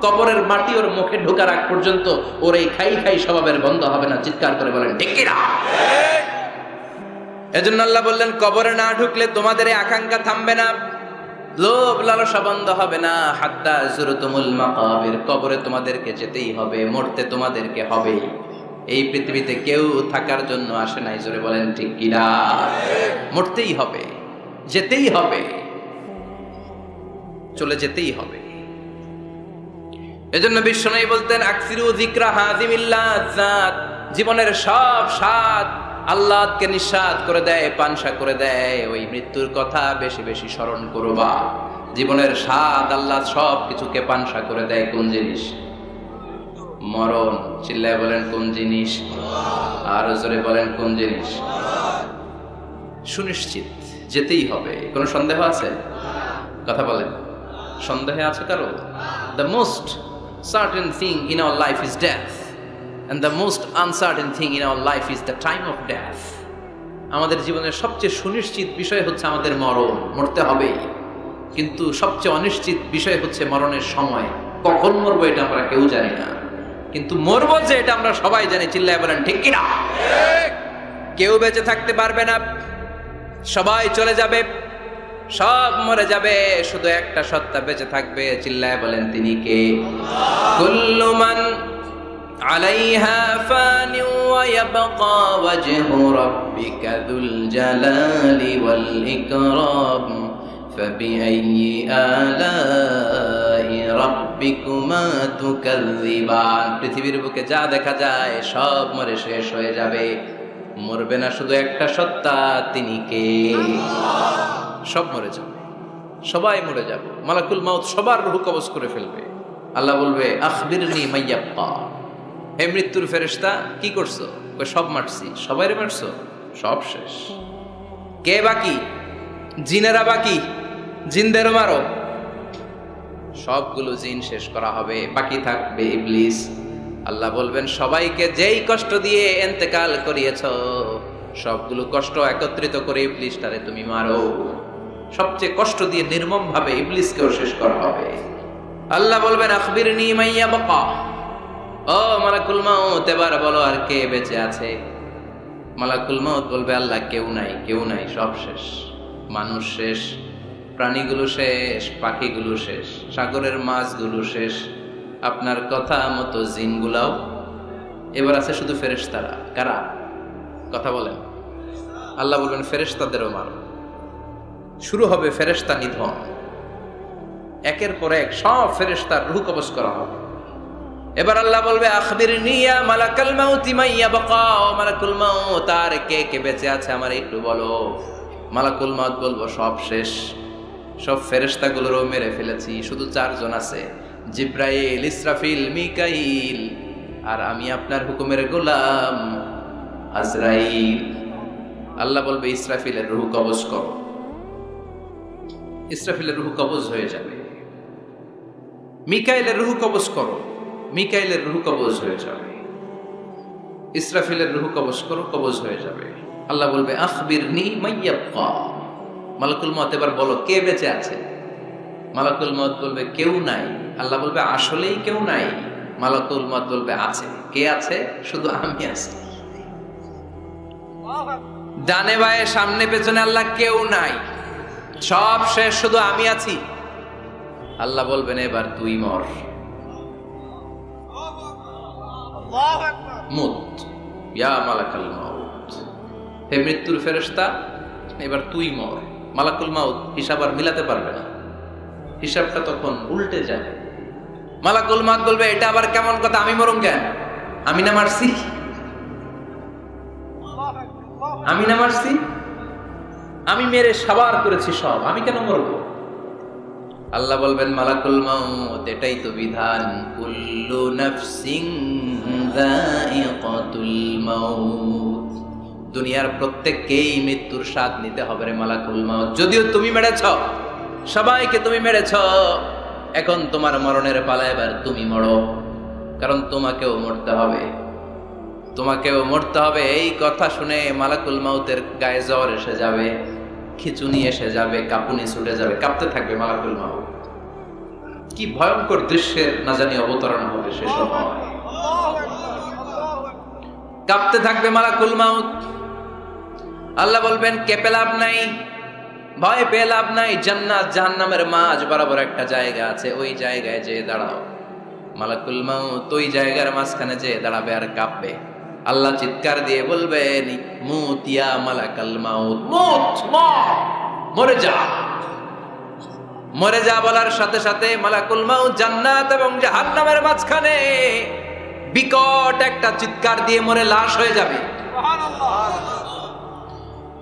কবরের মাটি ওর মুখে ঢোকার আগ পর্যন্ত ওর এই খাই খাই স্বভাবের বন্ধ হবে না। চিৎকার করে বলেন ঠিক কি না? এজন্য আল্লাহ বললেন কবরে না ঢুকলে তোমাদের এই আকাঙ্ক্ষা থামবে না, লোভ লালসা বন্ধ হবে না। হাত্তা যুরতুমুল মাকাবির। কবরে তোমাদেরকে যেতেই হবে, মরতে তোমাদেরকে হবে। এই পৃথিবীতে কেউ থাকার জন্য আসে নাই, জোরে বলেন ঠিক কি না? মরতেই হবে, যেতেই হবে, চলে যেতেই হবে। এজন্য বিশ্বনবী বলতেন আকসিরু যিকরা হাযিমিল লাযাত। জীবনের সব স্বাদ আল্লাহকে নিঃস্বাদ করে দেয়, পানসা করে দেয়। ওই মৃত্যুর কথা বেশি বেশি স্মরণ করবা। জীবনের স্বাদ আল্লাহ সব কিছুকে পানসা করে দেয়। কোন জিনিস? মরণ। চিল্লায় বলেন কোন জিনিস? আর জোরে বলেন কোন জিনিস? সুনিশ্চিত যেতেই হবে। কোনো সন্দেহ আছে? কথা বলেন, সন্দেহে আছে কারো? The most certain thing in our life is death, and the most uncertain thing in our life is the time of death. আমাদের জীবনের সবচেয়ে সুনিশ্চিত বিষয় হচ্ছে আমাদের মরণ, মরতে হবেই। কিন্তু সবচেয়ে অনিশ্চিত বিষয় হচ্ছে মরণের সময়। কখন মরবো এটা আমরা কেউ জানি না, কিন্তু মরবো যে এটা আমরা সবাই জানি। চিল্লায় বলেন ঠিক কিনা? কেউ বেঁচে থাকতে পারবে না, সবাই চলে যাবে, সব মরে যাবে, শুধু একটা সত্তা বেঁচে থাকবে। চিল্লায় বলেন তিনি কে? কুল্লু মান আলাইহা ফানি ওয়া ইয়াবকা ওয়াজহু রাব্বিকা যুল জালালি ওয়াল ইকরাম ফাবিআইয়ি আলাই রাব্বিকুমা তুকাযযিবান। পৃথিবীর বুকে যা দেখা যায় সব মরে শেষ হয়ে যাবে, মরবে না শুধু একটা সত্তা, তিনি কে? সব মরে যাবে, সবাই মরে যাবে। মালাকুল মাউত সবার রূহ কবজ করে ফেলবে। আল্লাহ বলবে আখবিরনি মাইয়াব্বা, হে মৃত্যুর ফেরেশতা কি করছো? সব মারছি। সবাইরে মারছো? সব শেষ। কে বাকি? জিনেরা বাকি, জিনদেরও মারো। সবগুলো জিন শেষ করা হবে, বাকি থাকবে ইবলিস। আল্লাহ বলবেন সবাইকে যেই কষ্ট দিয়ে ইন্তেকাল করিয়েছ, সবগুলো কষ্ট একত্রিত করে ইবলিসটারে তুমি মারো। সবচেয়ে কষ্ট দিয়ে নির্মম ভাবে ইবলিসকেও শেষ করা হবে। আল্লাহ বলবেন আখবিরনি মাইয়া বাকা, ও মালাকুল মাউত এবার বলো আর কে বেঁচে আছে? মালাকুল মাউত বলবে আল্লাহ কেউ নাই, কেউ নাই, সব শেষ। মানুষ শেষ, প্রাণীগুলো শেষ, পাখিগুলো শেষ, সাগরের মাছগুলো শেষ, আপনার কথা মতো জিনগুলাও। এবার আছে শুধু ফেরেশতারা। কারা? কথা বলেন। আল্লাহ বলবেন ফেরেশতাদেরও মারো। শুরু হবে ফেরেশতা নিধন। একের পর এক সব ফেরেশতার রূহ কবজ করা হবে। এবার আল্লাহ বলবে আখবিরনি ইয়া মালাকাল মাউতি মাইয়া বাকা, মালাকুল মাউত আর কে কে বেঁচে আছে আমার একটু বলো। মালাকুল মাউত বলবো সব শেষ, সব ফেরেশতাগুলোরও মেরে ফেলেছি, শুধু 4 জন আছে, জিব্রাইল, ইসরাফিল, মিকাইল, আর আমি আপনার হুকুমের গোলাম আজরাইল। আল্লাহ বলবে ইসরাফিলের রূহ কবজ করো। ইসরাফিলের রূহ কবজ হয়ে যাবে। মিকাইলের রূহ কবজ করো, মিকাইলের রূহ কবজ হয়ে যাবে। ইসরাফিলের রূহ কবজ করো, কবজ হয়ে যাবে। আল্লাহ বলবে আখবিরনি মাইয়াবকা, মালাকুল মউত এবার বলো কে বেঁচে আছে? মালাকুল মউত বলবে কেউ নাই। আল্লাহ বলবে আসলেই কেউ নাই? মালাকুল মউত বলবে আছে। কে আছে? শুধু আমি আছি। ডানে বায়ে সামনে পেছনে আল্লাহ কেউ নাই, সব শেষ, শুধু আমি আছি। আল্লাহ বলবেন এবার তুই মর। মুত ইয়া মালাকুল মাউত, হে মৃত্যুর ফেরেশতা এবার তুই মর। মালাকুল মাউত হিসাব আর মিলাতে পারবে না, হিসাবটা তখন উল্টে যাবে। মালাকুল মাউত বলবে এটা আবার কেমন কথা? আমি মরুম কেন? আমি না মারছি? আমি না মারছি? আমি মেরে সাবার করেছি সব, আমি কেন মরবো? আল্লাহ বলবেন মালাকুল মাউত এটাই তো বিধান, কুল্লু নাফসিন যায়িকাতুল মাউত, দুনিয়ার প্রত্যেককেই মৃত্যুর স্বাদ নিতে হবে রে মালাকুল মাউত। যদিও তুমি মেরেছ, সবাইকে তুমি মেরেছ, এখন তোমার মরণের পালা, এবার তুমি মরো, কারণ তোমাকেও মরতে হবে, তোমাকেও মরতে হবে। এই কথা শুনে মালাকুল মাউতের গায়ে জ্বর এসে যাবে, খিচুনি এসে যাবে, কাঁপুনি ছুটে যাবে, কাঁপতে থাকবে মালাকুল মাউত। কি ভয়ঙ্কর দৃশ্যের না জানি অবতরণ হবে সে সময়। কাঁপতে থাকবে মালাকুল মাউত। আল্লাহ বলবেন কেঁপে লাভ নাই, ভয় পেয়ে লাভ নাই। জান্নাত জাহান্নামের মাঝ বরাবর একটা জায়গা আছে, ওই জায়গায় যেয়ে দাঁড়াও। মালাকুল মাউত ওই জায়গার মাঝখানে যেয়ে দাঁড়াবে আর কাঁপবে। আল্লাহ চিৎকার দিয়ে বলবেন মুত ইয়া মালাকাল মাউত, মুত, মরে যা, মরে যা। বলার সাথে সাথে মালাকুল মাউত জান্নাত এবং জাহান্নামের মাঝখানে বিকট একটা চিৎকার দিয়ে মরে লাশ হয়ে যাবে।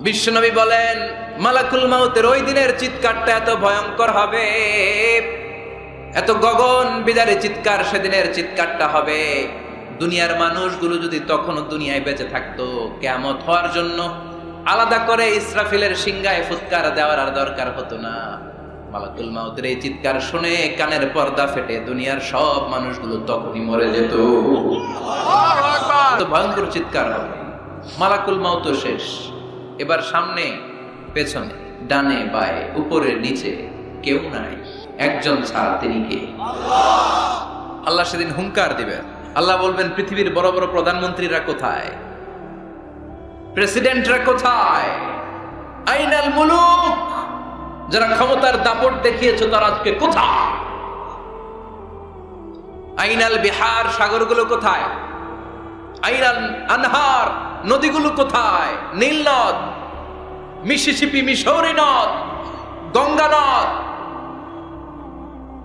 বিশ্বনবী বলেন মালাকুল মাউতের ওই দিনের চিৎকারটা এত ভয়ঙ্কর হবে, এত গগন বিদারে চিৎকার সেদিনের চিৎকারটা হবে। দুনিয়ার মানুষগুলো যদি তখনও দুনিয়ায় বেঁচে থাকতো, কিয়ামত হওয়ার জন্য আলাদা করে ইসরাফিলের সিংহায় ফুৎকার দেওয়ার আর দরকার হতো না। মালাকুল মাউতের এই চিৎকার শুনে কানের পর্দা ফেটে দুনিয়ার সব মানুষগুলো তখনই মরে যেত। ভয়ঙ্কর চিৎকার হবে। মালাকুল মাউত শেষ, এবার সামনে পেছনে ডানে বায়ে উপরে নিচে কেউ নাই, একজন ছাড়া, তিনি কে? আল্লাহ সেদিন হুঙ্কার দিবেন। আল্লাহ বলবেন, পৃথিবীর বড় বড় প্রধানমন্ত্রীরা কোথায়? প্রেসিডেন্টরা কোথায়? আইনাল মুলুক, যারা ক্ষমতার দাপট দেখিয়েছে তারা আজকে কোথায়? আইনাল বিহার, সাগরগুলো কোথায়? আইনাল আনহার, নদীগুলো কোথায়? নীল নদ, মিসিসিপি, মিসৌরি নদ, গঙ্গা নদ,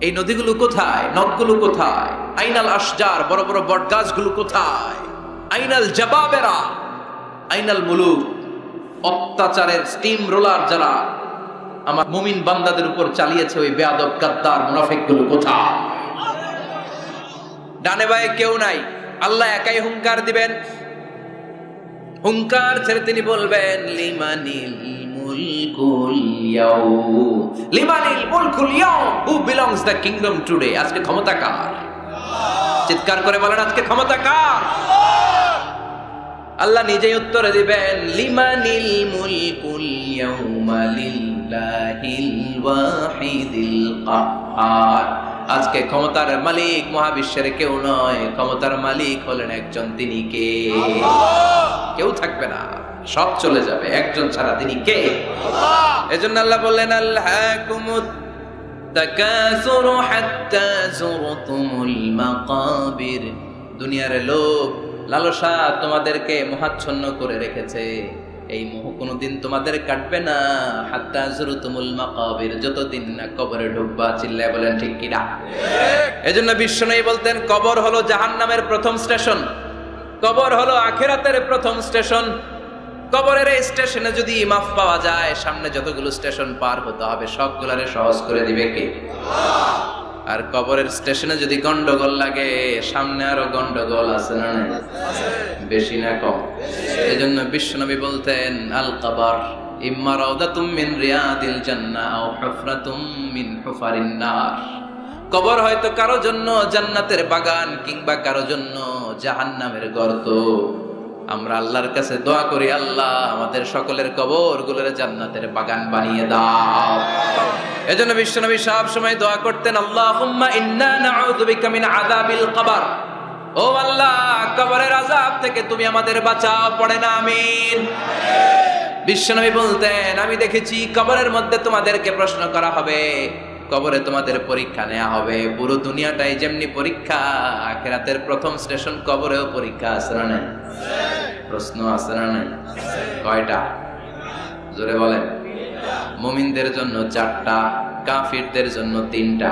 এই নদীগুলো কোথায়? নদগুলো কোথায়? আইনাল আশজার, বড় বড় বট গাছগুলো কোথায়? আইনাল জাবাবেরা, আইনাল মুলুক, অত্যাচারের স্টিম রোলার যারা আমার মুমিন বান্দাদের উপর চালিয়েছে, ওই বেয়াদব গাদ্দার মুনাফিকগুলো কোথায়? ডানে বায়ে কেউ নাই, আল্লাহ একাই হুঙ্কার দিবেন। হুঙ্কার ছেড়ে তিনি বলবেন, লিমানিল মুলকুল ইয়াউম, লিমানিল মুলকুল ইয়াউম, who belongs the kingdom today? আজকে ক্ষমতা কার? চিৎকার করে বলেন, আজকে ক্ষমতা কার? আল্লাহ নিজেই উত্তর দিবেন, লিমানিল মুলকুল ইয়াউমা লিল্লাহিল ওয়াহিদিল কাহ্হার। আজকে ক্ষমতার মালিক মহাবিশ্বের কেউ নয়, ক্ষমতার মালিক হলেন একজন, তিনি কে? কেউ থাকবে না, সব চলে যাবে, একজন ছাড়া, তিনি কে? এজন্য আল্লাহ বললেন, আলহাকুমুত তাকাসুরু হাত্তা যুরতুমুল মাকাবির। দুনিয়ার লোভ লালসা তোমাদেরকে মোহাচ্ছন্ন করে রেখেছে, এই মোহ কোনদিন তোমাদের কাটবে না। হাত্তা যুরতুমুল মাকাবির, যতদিন না কবরে ঢুকবা। চিল্লায় বলেন ঠিক কিনা? এজন্য বিশ্বনবী বলতেন, কবর হলো জাহান্নামের প্রথম স্টেশন, কবর হলো আখিরাতের প্রথম স্টেশন। কবরের এই স্টেশনে যদি মাফ পাওয়া যায়, সামনে যতগুলো স্টেশন পার হতে হবে সবগুলারে সহজ করে দিবে কে? আর কবরের স্টেশনে যদি গন্ডগোল লাগে, সামনে আরো গন্ডগোল আছে না? বেশি না কম? এজন্য বিশ্বনবী বলতেন, আল কবর ইম্মা রাউদাতুম মিন রিয়াদিল জান্নাহ আও হুফরাতুম মিন হুফারিন নার। কবর হয়তো কারো জন্য জান্নাতের বাগান, কিংবা কারো জন্য জাহান্নামের গর্ত। আমরা আল্লাহর কাছে দোয়া করি, আল্লাহ আমাদের সকলের কবরগুলোরে জান্নাতের বাগান বানিয়ে দাও। এজন্য বিশ্বনবী সব সময় দোয়া করতেন, আল্লাহুম্মা ইন্না নাউযু বিকা মিন আযাবিল কবর। ও আল্লাহ, কবরের আযাব থেকে তুমি আমাদের বাঁচাও। পড়েন আমিন। বিশ্বনবী বলতেন, আমি দেখেছি কবরের মধ্যে তোমাদেরকে প্রশ্ন করা হবে, কবরে তোমাদের পরীক্ষা নেওয়া হবে। পুরো দুনিয়াটাই যেমনি পরীক্ষা, আখিরাতের প্রথম স্টেশন কবরেও পরীক্ষা আছে না নাই? প্রশ্ন আছে না নাই? কয়টা? জোরে বলেন। মুমিনদের জন্য 4টা, কাফিরদের জন্য 3টা।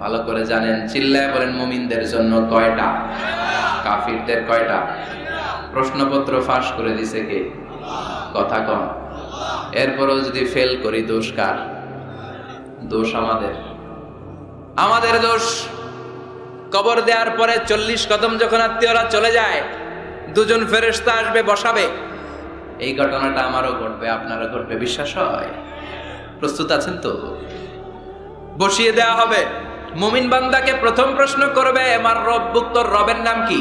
ভালো করে জানেন, চিল্লায় বলেন, মুমিনদের জন্য কয়টা? কাফিরদের কয়টা? প্রশ্নপত্র ফাঁস করে দিছে কে? কথা কম। এরপরও যদি ফেল করি, দোষ কার? দোষ আমাদের, আমাদের দোষ। কবর দেওয়ার পরে 40 কদম যখন আত্মীয়রা চলে যায়, 2জন ফেরেশতা আসবে, বসাবে। এই ঘটনাটা আমারও ঘটবে, আপনারও ঘটবে, বিশ্বাস হয়? প্রস্তুত আছেন তো? বসিয়ে দেওয়া হবে। মুমিন বান্দাকে প্রথম প্রশ্ন করবে, আমার রব্বুক, তোর রবের নাম কি?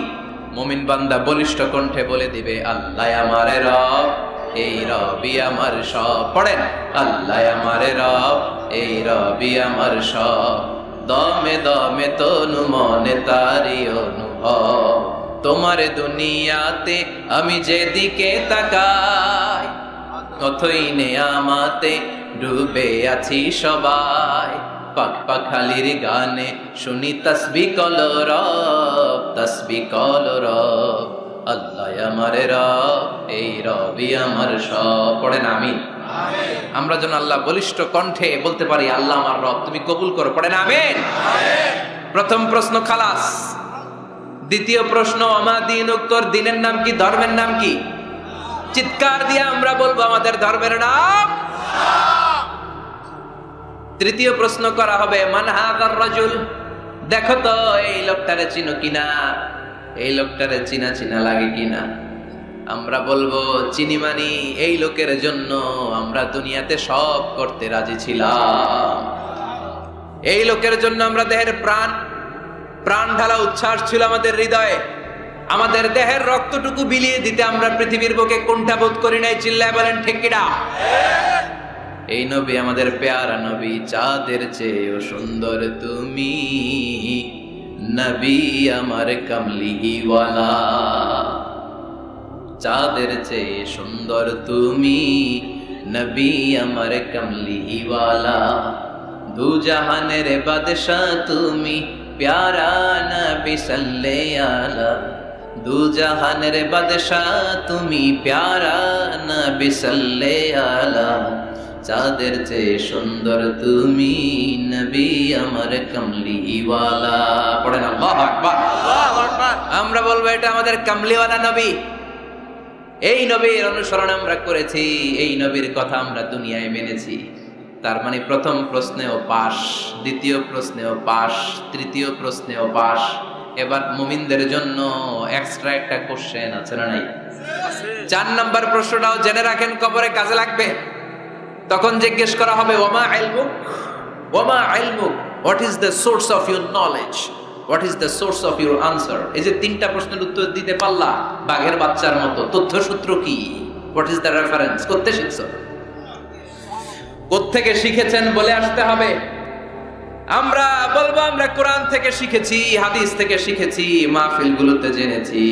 মুমিন বান্দা বলিষ্ঠ কণ্ঠে বলে দিবে, আল্লাহ আমারে রব, এই রবি আমার সব। পড়েন, আল্লাহ আমারে রব, এই রবি আমার সব। দমে দমে তনু মনে তারি অনুভব, তোমার দুনিয়াতে আমি যেদিকে তাকাই, অথই নেয়ামাতে ডুবে আছি সবাই। পাক পাখালির গানে শুনি তাসবিহ কলো রব, তাসবিহ কলো রব। আল্লাহ আমার রব, এই রবি আমার সব। পড়েন আমিন। আমরা যেন আল্লাহ বলিষ্ঠ কণ্ঠে বলতে পারি, আল্লাহ আমার রব, তুমি কবুল করো। পড়েন আমিন। প্রথম প্রশ্ন খালাস। দ্বিতীয় প্রশ্ন, আমা দীনুক, তোর দিনের নাম কি, ধর্মের নাম কি? চিৎকার দিয়ে আমরা বলবো, আমাদের ধর্মের নাম। তৃতীয় প্রশ্ন করা হবে, মান হাযার রাজুল, দেখো তো এই লোকটারে চিনো কিনা, এই লোকটারে চিনা চিনা লাগে কিনা। আমরা বলবো, চিনি মানি, এই লোকের জন্য আমরা দুনিয়াতে সব করতে রাজি ছিলাম। এই লোকের জন্য আমরা দেহের প্রাণ ঢালা উচ্ছ্বাস ছিল আমাদের হৃদয়ে। আমাদের দেহের রক্তটুকু বিলিয়ে দিতে আমরা পৃথিবীর বুকে কোনটা বোধ করি নাই, চিল্লায় বলেন ঠিক কিনা? এই নবী আমাদের পেয়ারা নবী, চাঁদের চেয়েও সুন্দর তুমি নবী আমার কামলিওয়ালা। চাঁদের চেয়ে সুন্দর তুমি নবী আমার কামলিওয়ালা। দু জাহানের বাদশাহ তুমি প্যারা নবী সাল্লে আলা। দু জাহানের বাদশাহ তুমি প্যারা নবী সাল্লে আলা। চাঁদের চেয়ে সুন্দর তুমি নবী আমার কামলিওয়ালা। পড়েন আল্লাহু আকবার। আমরা বলবো এটা আমাদের কামলিওয়ালা নবী। এই নবীর অনুসরণ আমরা করেছি, এই নবীর কথা আমরা দুনিয়ায় মেনেছি। তার মানে প্রথম প্রশ্নেও পাস, দ্বিতীয় প্রশ্নেও পাস, তৃতীয় প্রশ্নেও পাস। এবার মুমিনদের জন্য এক্সট্রা একটা কোশ্চেন আছে না নাই? 4 নাম্বার প্রশ্নটাও জেনে রাখেন, কবরে কাজে লাগবে। তখন জিজ্ঞেস করা হবে ওমা ইলমুক, ওমা ইলমুক, what is the source of your knowledge, what is the source of your answer. এই যে 3টা প্রশ্নের উত্তর দিতে পারলা বাঘের বাচ্চার মতো, তথ্যসূত্র কি? What is the reference? করতে শিখছো, কোত্থেকে শিখেছেন বলে আসতে হবে। আমরা বলবো আমরা কোরআন থেকে শিখেছি, হাদিস থেকে শিখেছি, মাহফিলগুলোতে জেনেছি,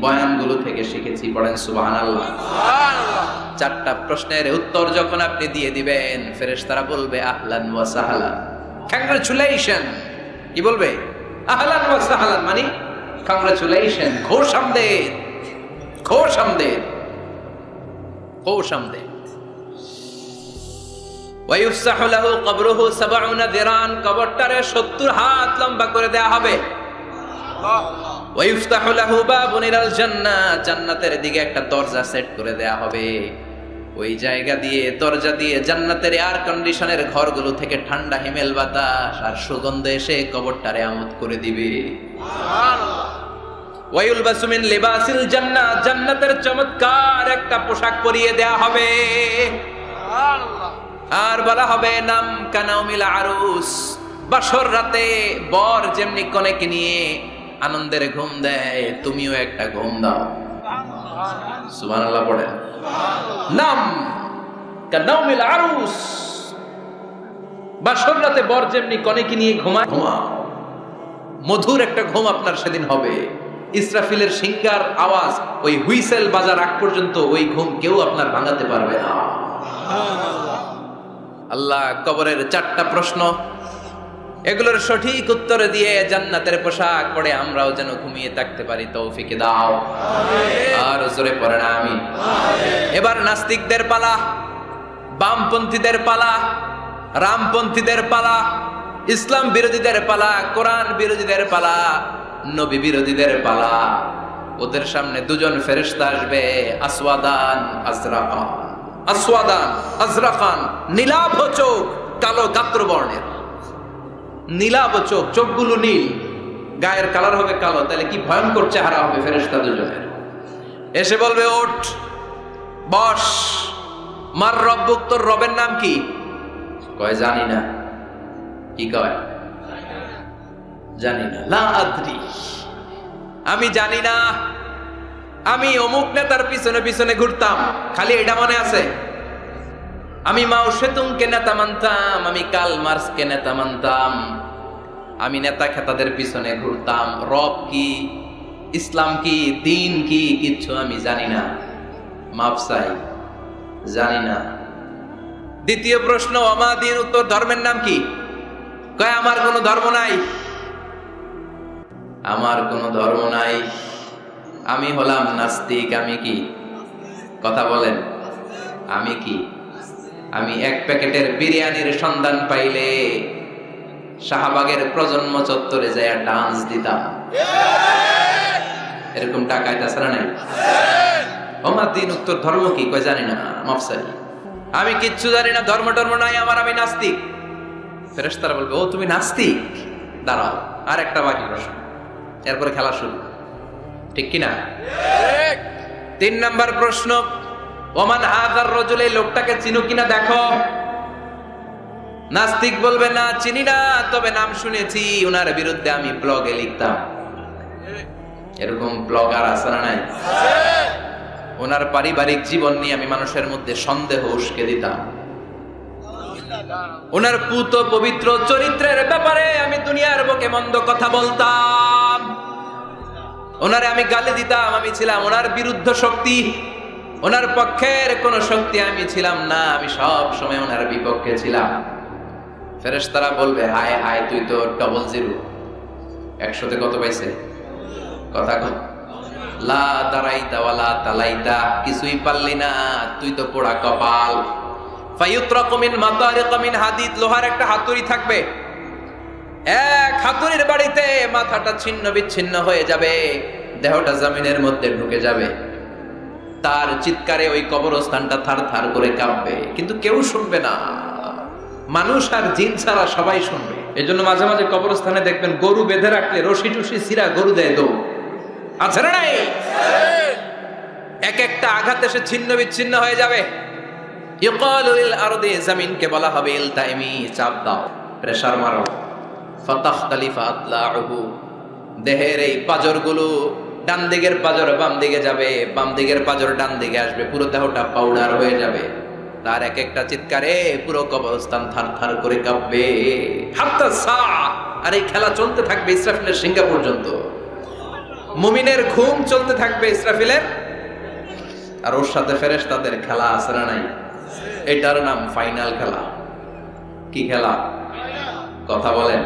বয়ানগুলো থেকে শিখেছি। পড়েন সুবহানাল্লাহ। 4টা প্রশ্নের উত্তর যখন আপনি দিয়ে দিবেন, ফেরেশতারা বলবে আহলান ওয়া সাহলান, কংগ্রাচুলেশন। কি বলবে? আহলান ওয়া সাহলান মানে কংগ্রাচুলেশন, খুশ আমদেদ, খুশ আমদেদ, খুশ আমদেদ। ওয়ায়ুফসাহু লাহু কবরুহু 70 যিরান, কবরটারে 70 হাত লম্বা করে দেয়া হবে। ওয়ায়ুফতাহু লাহু বাবুন ইলাল জান্নাহ, জান্নাতের দিকে একটা দরজা সেট করে দেয়া হবে। ওই জায়গা দিয়ে, দরজা দিয়ে জান্নাতের এয়ার কন্ডিশনের ঘরগুলো থেকে ঠান্ডা হিমেল বাতাস আর সুগন্ধ এসে কবরটারে আমোদ করে দিবে। সুবহানাল্লাহ। ওয়ায়ুলবাসু মিন লিবাসিল জান্নাহ, জান্নাতের চমৎকার একটা পোশাক পরিয়ে দেয়া হবে। সুবহানাল্লাহ। আর বলা হবে নাম কানাউমিল আরুস, বাসর রাতে বর যেমনি কনেকে নিয়ে আনন্দের ঘুম দেয়, তুমিও একটা ঘুম দাও। সুবহানাল্লাহ পড়েন। নাম কানাউমিল আরুস, বাসর রাতে বর যেমনি কনেকে নিয়ে ঘুমায়, ঘুমাও। মধুর একটা ঘুম আপনার সেদিন হবে। ইসরাফিলের সিংহার আওয়াজ ওই হুইসেল বাজার আগ পর্যন্ত ওই ঘুম কেউ আপনার ভাঙাতে পারবে না। আল্লাহ কবরের 4টা প্রশ্ন, এগুলোর সঠিক উত্তর দিয়ে জান্নাতের পোশাক পরে আমরাও যেন ঘুমিয়ে থাকতে পারি, তৌফিক দাও। আর জোরে পড়েন আমিন। এবার নাস্তিকদের পালা, বামপন্থীদের পালা, রামপন্থীদের পালা, ইসলাম বিরোধীদের পালা, কোরআন বিরোধীদের পালা, নবী বিরোধীদের পালা। ওদের সামনে 2জন ফেরেশতা আসবে, আসওয়াদান আজরাকান, আসওয়াদান আজরাকান, নীলাভ চোখ, কালো গাত্র বর্ণের। নীলাভ চোখ, চোখগুলো নীল, গায়ের কালার হবে কালো। তাহলে কি ভয়ঙ্কর চেহারা হবে ফেরেশতা দুজনের। এসে বলবে ওঠ, বস, মার রব্বুক, তোর রবের নাম কি? কয় জানি না। কি কয়? জানি না। লা আদ্রি, আমি জানি না। আমি অমুক নেতার পিছনে পিছনে ঘুরতাম, খালি এটা মনে আছে। আমি মাও সেতুংকে নেতা মানতাম, আমি কার্ল মার্কসকে নেতা মানতাম, আমি নেতা খেতাদের পিছনে ঘুরতাম। রব কি, ইসলাম কি, দিন কি, কিচ্ছু আমি জানি না। মাফ চাই, জানি না। দ্বিতীয় প্রশ্ন, আমা দিন, উত্তর ধর্মের নাম কি? কয় আমার কোনো ধর্ম নাই, আমার কোনো ধর্ম নাই, আমি হলাম নাস্তিক। আমি কি? কথা বলেন, আমি কি? আমি 1 প্যাকেটের বিরিয়ানির সন্ধান পাইলে শাহবাগের প্রজন্ম চত্বরে যায় ডান্স দিতাম। এরকম টাকায় তাছাড়া নাই। আমার দিন, উত্তর ধর্ম কি? কয় জানি না, মাফসাই, আমি কিচ্ছু জানি না, ধর্ম টর্ম নাই আমার, আমি নাস্তিক। ফেরেশতারা বলবে ও তুমি নাস্তিক, দাঁড়াও আর একটা বাকি প্রশ্ন, এরপরে খেলা শুরু। ঠিক কিনা? 3 নাম্বার প্রশ্ন, ওমান হাযার রাজুল, এই লোকটাকে চিনো কিনা দেখো। নাস্তিক বলবে না চিনি না, তবে নাম শুনেছি, উনার বিরুদ্ধে আমি ব্লগে লিখতাম। এরকম ব্লগার আছে না নাই? ওনার পারিবারিক জীবন নিয়ে আমি মানুষের মধ্যে সন্দেহ উস্কে দিতাম। ওনার পুত পবিত্র চরিত্রের ব্যাপারে আমি দুনিয়ার বুকে মন্দ কথা বলতাম। ওনারে আমি গালি দিতাম। আমি ছিলাম ওনার বিরুদ্ধ শক্তি, ওনার পক্ষের কোন শক্তি আমি ছিলাম না। আমি সব সময় ওনার বিপক্ষে ছিলাম। ফেরেশতারা বলবে, হায় হায়, তুই তো ডবল জিরো। 100-তে কত পাইছে? কথা কর। লা দারাইতা ওয়ালা তালাইতা, কিছুই পারলি না, তুই তো পোড়া কপাল। ফায়ুত্রাকু মিন মাতারিক মিন হাদিদ, লোহার একটা হাতুড়ি থাকবে, এক হাতুড়ির বাড়িতে মাথাটা ছিন্ন বিচ্ছিন্ন হয়ে যাবে, দেহটা জমিনের মধ্যে ঢুকে যাবে। তার চিৎকারে ওই কবরস্থানটা থার থার করে কাঁপবে, কিন্তু কেউ শুনবে না। মানুষ আর জিন ছাড়া সবাই শুনবে। এজন্য মাঝে মাঝে কবরস্থানে দেখবেন গরু বেঁধে রাখলে রশি টুসি সিরা গরু দেয় দৌড়, আছে না নাই? এক একটা আঘাত এসে ছিন্ন বিচ্ছিন্ন হয়ে যাবে। ইউকালু লিল আরদি, জমিনকে বলা হবে ইলতাইমি, চাপ দাও, প্রেসার মারো। ফাতাখতালিফা আতলাউহু, দেহের এই পাজরগুলো, ডান দিকের পাজর বাম দিকে যাবে, বাম দিকের পাজর ডান দিকে আসবে, পুরো দেহটা পাউডার হয়ে যাবে। তার এক একটা চিৎকারে পুরো কবরস্থান থার থার করে কাঁপবে। হাত্তা সা, আর এই খেলা চলতে থাকবে ইসরাফিলের সিংহা পর্যন্ত। মুমিনের ঘুম চলতে থাকবে ইসরাফিলের, আর ওর সাথে ফেরেশতাদের খেলা আছে না নাই? এটার নাম ফাইনাল খেলা। কি খেলা? কথা বলেন,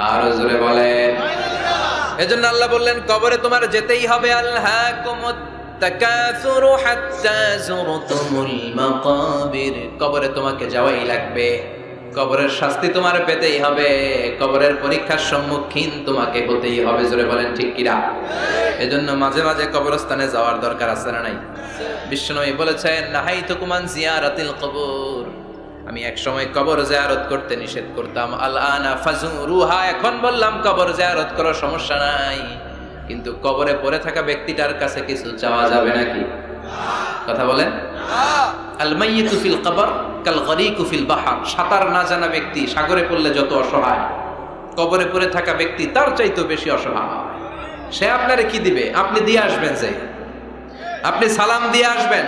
আরো জোরে বলেন। এজন্য আল্লাহ বললেন, কবরে তোমার যেতেই হবে। আলহাকুমুত তাকাসুরু হাত্তা যুরতুমুল মাকাবির, কবরে তোমাকে যাওয়াই লাগবে। কবরের শাস্তি তোমার পেতেই হবে, কবরের পরীক্ষার সম্মুখীন তোমাকে হতেই হবে। জোরে বলেন ঠিক কিনা? এজন্য মাঝে মাঝে কবরস্থানে যাওয়ার দরকার আছে না নাই? বিশ্বনবী বলেছেন, নাহাইতুকুম আন জিয়ারাতিল কবর, আমি এক সময় কবর জিয়ারত করতে নিষেধ করতাম। আল আনা ফাজুরুহা, এখন বললাম কবর জিয়ারত করো, সমস্যা নাই, কিন্তু কবরে পড়ে থাকা ব্যক্তিটার কাছে কিছু চাওয়া যাবে নাকি? কথা বলেন। আল মাইয়িতু ফিল কবর কাল গরিকু ফিল বাহর, সাঁতার না জানা ব্যক্তি সাগরে পড়লে যত অসহায়, কবরে পড়ে থাকা ব্যক্তি তার চাইতেও বেশি অসহায়। সে আপনারে কি দিবে? আপনি দিয়ে আসবেন, যে আপনি সালাম দিয়ে আসবেন,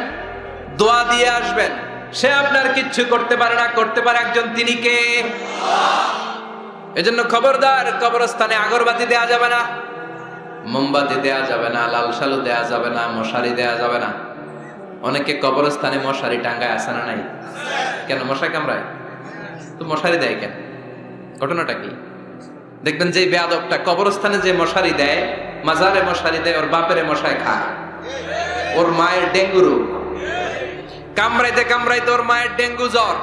দোয়া দিয়ে আসবেন, সে আপনার কিচ্ছু করতে পারে না। করতে পারে একজন, তিনি কে? এজন্য খবরদার, কবরস্থানে আগরবাতি দেয়া যাবে না, মোমবাতি দেয়া যাবে না, লাল শালু দেয়া যাবে না, মশারি দেয়া যাবে না। অনেকে কবরস্থানে মশারি টাঙ্গায়, আছে না নাই? কেন মশা কামড়ায়? তো মশারি দেয় কেন? ঘটনাটা কি? দেখবেন যে বেয়াদবটা কবরস্থানে যে মশারি দেয়, মাজারে মশারি দেয়, ওর বাপেরে মশায় খায়, ওর মায়ের ডেঙ্গু রোগ, কামড়াইতে কামড়াইতে ওর মায়ের ডেঙ্গু জ্বর,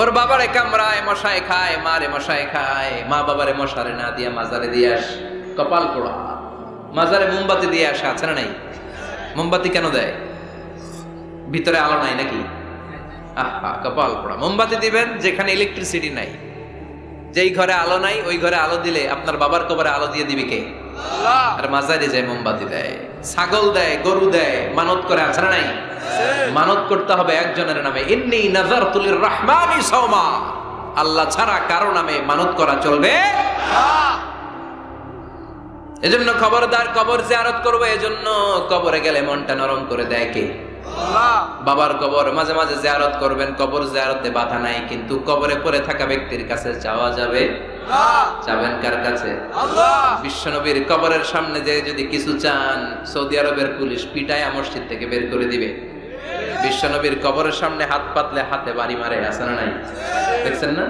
ওর বাবারে কামড়ায়, মশায় খায়, মারে মশায় খায়। মা বাবারে মশারে না দিয়া মাজারে দিয়ে আস, কপাল পোড়া। মাজারে মোমবাতি দিয়ে আসে, আছে না নাই? মোমবাতি কেন দেয়? ভিতরে আলো নাই নাকি? আহা, কপাল পোড়া। মোমবাতি দিবেন যেখানে ইলেকট্রিসিটি নাই, যেই ঘরে আলো নাই ওই ঘরে আলো দিলে আপনার বাবার কবরে আলো দিয়ে দিবে কে? আল্লাহ। আর মাজারে যায় মোমবাতি দেয়, ছাগল দেয়, গরু দেয়, মানত করে, আছে না নাই? মানত করতে হবে একজনের নামে, ইন্নী নাযারতু লিররহমানি সাওমা, আল্লাহ ছাড়া কারো নামে মানত করা চলবে না। এজন্য খবরদার, কবর জিয়ারত করবে। এজন্য কবরে গেলে মনটা নরম করে দেয় কে? আল্লাহ। বাবার কবর মাঝে মাঝে জিয়ারত করবেন, কবর জিয়ারতে বাধা নাই, কিন্তু কবরে পড়ে থাকা ব্যক্তির কাছে যাওয়া যাবে না। যাবেন কার কাছে? আল্লাহ। বিশ্বনবীর কবরের সামনে যে যদি কিছু চান, সৌদি আরবের পুলিশ পিটায়া মসজিদ থেকে বের করে দিবে। বিশ্বনবীর কবরের সামনে হাত পাতলে হাতে বাড়ি মারে, আছে না নাই? দেখছেন না?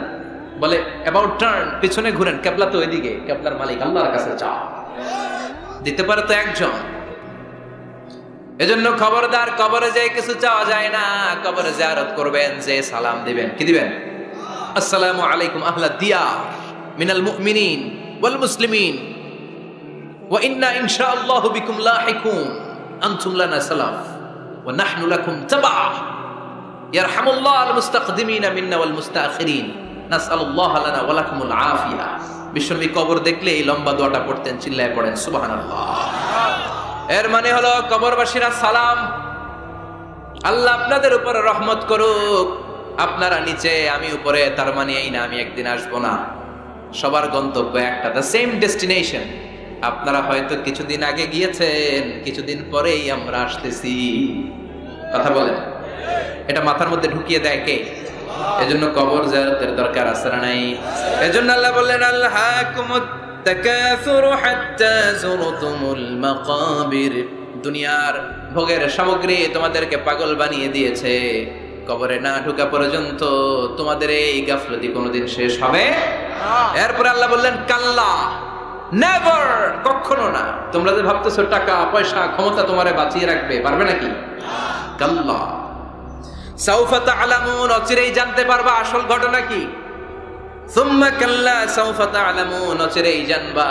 বলে অ্যাবাউট টার্ন, পিছনে ঘুরেন, কেবলা তো ওইদিকে, কেবলার মালিক আল্লাহর কাছে চাও। দিতে পারে তো একজন। এজন্য খবরদার, কবরে যে কিছু চাওয়া যায় না। কবরে জিয়ারত করবেন, যে সালাম দিবেন, কি দিবেন? আসসালামু আলাইকুম আহলা দিয়ার মিনাল মুমিনিন ওয়াল মুসলিমিন ওয়া ইন্না ইনশাআল্লাহু বিকুম লাহিকুন আনতুম লানা সালাম ওয়া নাহনু লাকুম তাবা ইয়ারহামুল্লাহ আল মুস্তাকদিমিনা মিন্না ওয়াল মুস্তাখিরিন নাসআলুল্লাহ লানা ওয়া লাকুমুল আফিয়া। বিশ্বনবী কবর দেখলে এই লম্বা দোয়াটা পড়তেন, চিল্লায় পড়েন সুবহানাল্লাহ। এর মানে হলো কবরবাসীরা সালাম, আল্লাহ আপনাদের উপর রহমত করুক, আপনারা নিচে আমি উপরে, তার মানে এই না আমি একদিন আসবো না। সবার গন্তব্য একটা, দ্য সেম ডেস্টিনেশন, আপনারা হয়তো কিছুদিন আগে গিয়েছেন, কিছুদিন পরেই আমরা আসতেছি। কথা বলেন, এটা মাথার মধ্যে ঢুকিয়ে দেয় কে? এজন্য কবর জিয়ারতের দরকার আছে না নাই? এজন্য আল্লাহ বললেন আল্লাহাকুমুত তাকাসুরু হাত্তা যুরতুমুল মাকাবির। দুনিয়ার ভোগের সামগ্রী তোমাদেরকে পাগল বানিয়ে দিয়েছে, কবরে না ঢোকা পর্যন্ত তোমাদের এই গাফলতি কোনোদিন শেষ হবে না। এরপর আল্লাহ বললেন কাল্লা, নেভার, কখনো না। তোমরা যে ভাবতেছো টাকা পয়সা ক্ষমতা তোমারে বাঁচিয়ে রাখবে, পারবে নাকি? কাল্লা সাউফা তা'লামুন, অচিরেই জানতে পারবা আসল ঘটনা কি। সুম্মা কাল্লা সাউফা তা'লামুন, অচিরেই জানবা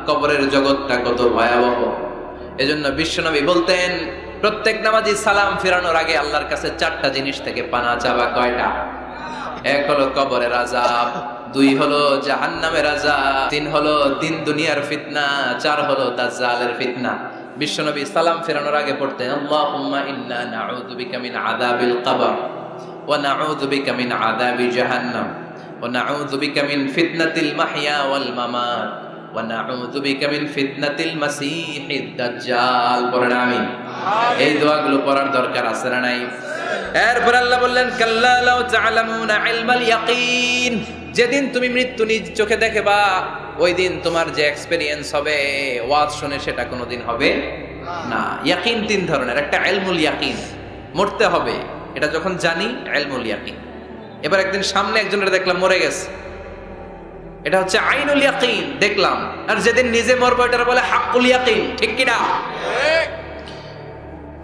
কবরের জগৎটা কত ভয়াবহ। এজন্য বিশ্বনবী বলতেন প্রত্যেক নামাজি সালাম ফিরানোর আগে আল্লাহর কাছে 4টা জিনিস থেকে পানা চাবা। কয়টা? 1 হলো কবরের আযাব, 2 হলো জাহান্নামের আযাব, 3 হলো দিন দুনিয়ার ফিতনা, 4 হলো দাজ্জালের ফিতনা। বিশ্বনবী সালাম ফেরানোর আগে পড়তেন আল্লাহুম্মা ইন্না নাউযু বিকা মিন আযাবিল কবর ওয়া নাউযু বিকা মিন আযাবি জাহান্নাম ওয়া নাউযু বিকা মিন ফিতনাতিল মাহইয়া ওয়াল মামাত ওয়া নাউযু বিকা মিন ফিতনাতিল মাসীহিদ দাজ্জাল। পড়েন আমিন। এই দোয়াগুলো পড়ার দরকার আছে না নাই? এরপর আল্লাহ বললেন কাল্লা লাউ তা'লামুনা ইলমাল ইয়াকিন, যেদিন তুমি মৃত্যু নিজ চোখে দেখবা ওই দিন তোমার যে এক্সপেরিয়েন্স হবে ওয়াজ শুনে সেটা কোনোদিন হবে না। ইয়াকিন 3 ধরনের, একটা ইলমুল ইয়াকিন, মরতে হবে, এটা যখন জানি ইলমুল ইয়াকিন। এবার একদিন সামনে একজনের দেখলাম মরে গেছে, এটা হচ্ছে আইনুল ইয়াকিন, দেখলাম। আর যেদিন নিজে মরবো এটার বলে হাক্কুল ইয়াকিন, ঠিক কি না?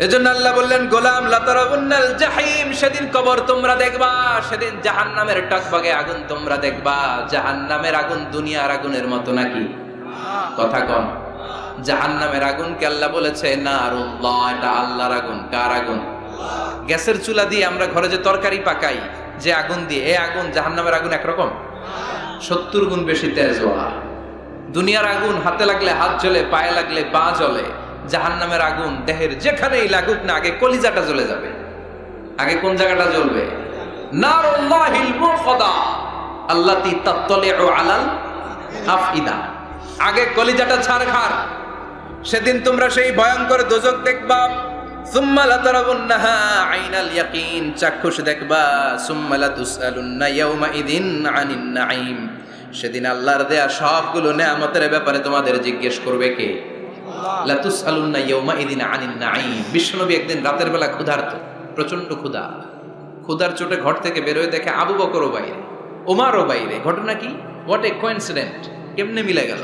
এজন্য আল্লাহ বললেন গোলাম লাতারাবুন্নাল জাহিম, সেদিন কবর তোমরা দেখবা, সেদিন জাহান্নামের টকবগে আগুন তোমরা দেখবা। জাহান্নামের আগুন দুনিয়ার আগুনের মতো নাকি? কথা কন। জাহান্নামের আগুনকে আল্লাহ বলেছে নারুল্লাহ, এটা আল্লাহর আগুন। কার আগুন? গ্যাসের চুলা দিয়ে আমরা ঘরে যে তরকারি পাকাই যে আগুন দিয়ে, এই আগুন জাহান্নামের আগুন একরকম, 70 গুণ বেশি তেজ। দুনিয়ার আগুন হাতে লাগলে হাত জ্বলে, পায়ে লাগলে পা জ্বলে। জাহান্নামের আগুন দেহের যেখানেই লাগুক না, আগে কলিজাটা জ্বলে যাবে। আগে কোন জায়গাটা জ্বলবে? নারুল্লাহিল মুখদা আল্লাতী তাত্তালিউ আলাল আফইদা, আগে কলিজাটা ছারখার। সেদিন তোমরা সেই ভয়ঙ্কর দোজখ দেখবা। সুম্মা লাতারাবুন্নাহা আইনাল ইয়াকিন, চাক্ষুষ দেখবা। সুম্মা লাতুসআলুন্না ইয়াওমা ইযিন আনিন নাঈম, সেদিন আল্লাহর দেয়া সবগুলো নেয়ামতের ব্যাপারে তোমাদের জিজ্ঞেস করবে কে? লাতুসআলুন্না ইয়াওমা ইযিন আনিন নাঈম। বিশ্বনবী একদিন রাতের বেলা ক্ষুধার্ত, প্রচন্ড ক্ষুধা। ক্ষুধার চোটে ঘর থেকে বের হয়ে দেখে আবু বকরও বাইরে, ওমরও বাইরে। ঘটনা কি? হোয়াট এ কোইন্সিডেন্ট, কেমনে মিলে গেল?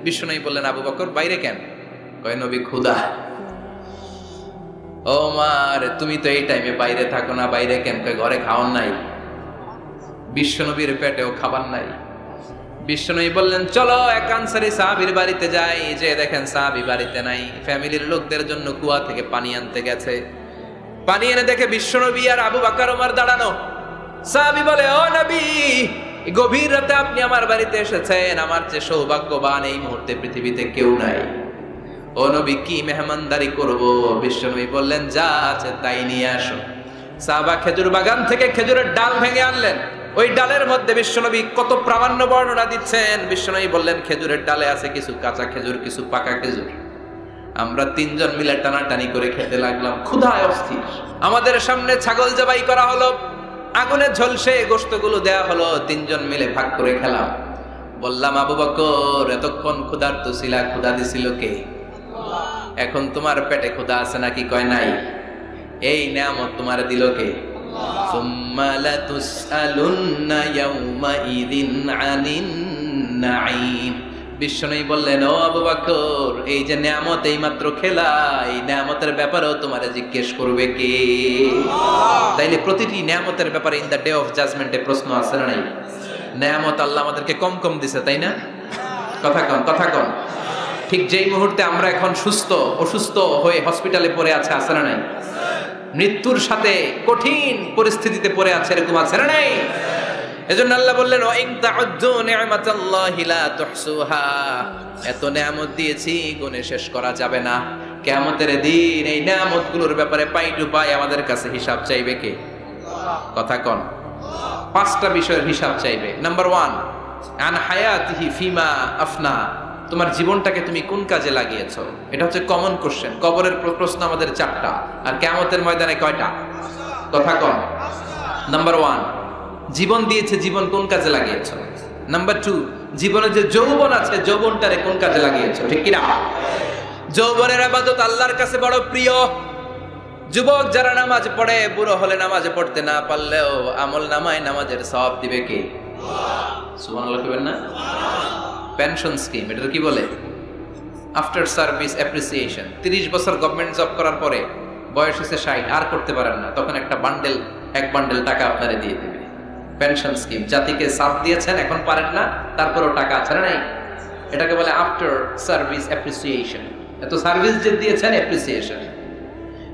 বিশ্বনবী বললেন আবু বকর বাইরে কেন? কয় নবী ক্ষুধা। ওমর তুমি তো এই টাইমে বাইরে থাকো না, বাইরে কেন? কয় ঘরে খাওয়ার নাই, বিশ্বনবীর পেটেও খাবার নাই। বিশ্বনবী বললেন চলো এক আনসারী সাহাবীর বাড়িতে যাই। যে দেখেন সাহাবী বাড়িতে নাই, ফ্যামিলির লোকদের জন্য কুয়া থেকে পানি আনতে গেছে। পানি এনে দেখে বিশ্বনবী আর আবু বকর ওমর দাঁড়ানো। সাহাবী বলে ও নবী, গভীর রাতে আপনি আমার বাড়িতে এসেছেন, আমার যে সৌভাগ্যবান এই মুহূর্তে পৃথিবীতে কেউ নাই। ও নবী কি মেহমানদারি করব? বিশ্বনবী বললেন যা আছে তাই নিয়ে আসো। সাহাবা খেজুর বাগান থেকে খেজুরের ডাল ভেঙে আনলেন। ওই ডালের মধ্যে বিশ্বনবী কত প্রামাণ্য বর্ণনা দিচ্ছেন। বিশ্বনবী বললেন খেজুরের ডালে আছে কিছু কাঁচা খেজুর, কিছু পাকা খেজুর। আমরা 3 জন মিলে টানাটানি করে খেতে লাগলাম, ক্ষুধায় অস্থির। আমাদের সামনে ছাগল জবাই করা হলো, আগুনে ঝলসে গোশতগুলো দেয়া হলো, 3 জন মিলে ভাগ করে খেলাম। বললাম আবু বকর এতক্ষণ ক্ষুধার্ত ছিলা, ক্ষুধা দিছিল কে? এখন তোমার পেটে ক্ষুধা আছে নাকি? কয় নাই। এই নিয়ামত তোমার দিল কে? সুম্মা লাতুসআলুন্না ইয়াওমা ইযিন আনিন নাঈম। বিশ্বনবী বললেন ও আবু বকর এই যে নিয়ামত এই মাত্র খেলা, এই নিয়ামতের ব্যাপারেও তোমারে জিজ্ঞেস করবে কে? তাইলে প্রতিটি নিয়ামতের ব্যাপারে ইন দা ডে অফ জাজমেন্টে প্রশ্ন আছে না নাই? নিয়ামত আল্লাহ আমাদেরকে কম কম দিছে, তাই না? কথা কন, কথা কন। ঠিক যেই মুহূর্তে আমরা এখন সুস্থ, অসুস্থ হয়ে হসপিটালে পড়ে আছে না নাই? মৃত্যুর সাথে কঠিন পরিস্থিতিতে পড়ে আছে, এরকম আছে না নাই? এজন্য আল্লাহ বললেন ওয়া ইন তাউদ্দু নি'মাতাল্লাহি লা তুহসুহা, এত নিয়ামত দিয়েছি গুণে শেষ করা যাবে না। কিয়ামতের দিন এই নিয়ামতগুলোর ব্যাপারে পাই টু পাই আমাদের কাছে হিসাব চাইবে কে? কথা কন। 5টা বিষয়ের হিসাব চাইবে। নাম্বার 1 আন হায়াতিহি ফিমা আফনা, তোমার জীবনটাকে তুমি কোন কাজে লাগিয়েছো? এটা হচ্ছে কমন কোশ্চেন। কবরের প্রশ্ন আমাদের 4টা, আর কিয়ামতের ময়দানে কয়টা? কথা কম। নাম্বার 1, জীবন দিয়েছে, জীবন কোন কাজে লাগিয়েছো? নাম্বার 2, জীবনে যে যৌবন আছে, যৌবনটারে কোন কাজে লাগিয়েছো? ঠিক কিনা? যৌবনের ইবাদত আল্লাহর কাছে বড় প্রিয়। যুবক যারা নামাজ পড়ে, বুড়ো হলে নামাজ পড়তে না পারলেও আমল নামায় নামাজের সওয়াব দিবে কে? সুবহানাল্লাহ কইবেন না? পেনশন স্কিম, এটা কি বলে? After service appreciation. 30 বছর গভর্নমেন্ট জব করার পরে বয়স হচ্ছে 60, আর করতে পারেন না, তখন একটা বান্ডেল, এক বান্ডেল টাকা আপনারে দিয়ে দেবে। পেনশন স্কিম, জাতিকে সাথ দিয়েছেন, এখন পারেন না, তারপরেও টাকা আছে না নাই? এটাকে বলে আফটার সার্ভিস অ্যাপ্রিসিয়েশন। এত সার্ভিস যে দিয়েছেন, অ্যাপ্রিসিয়েশন।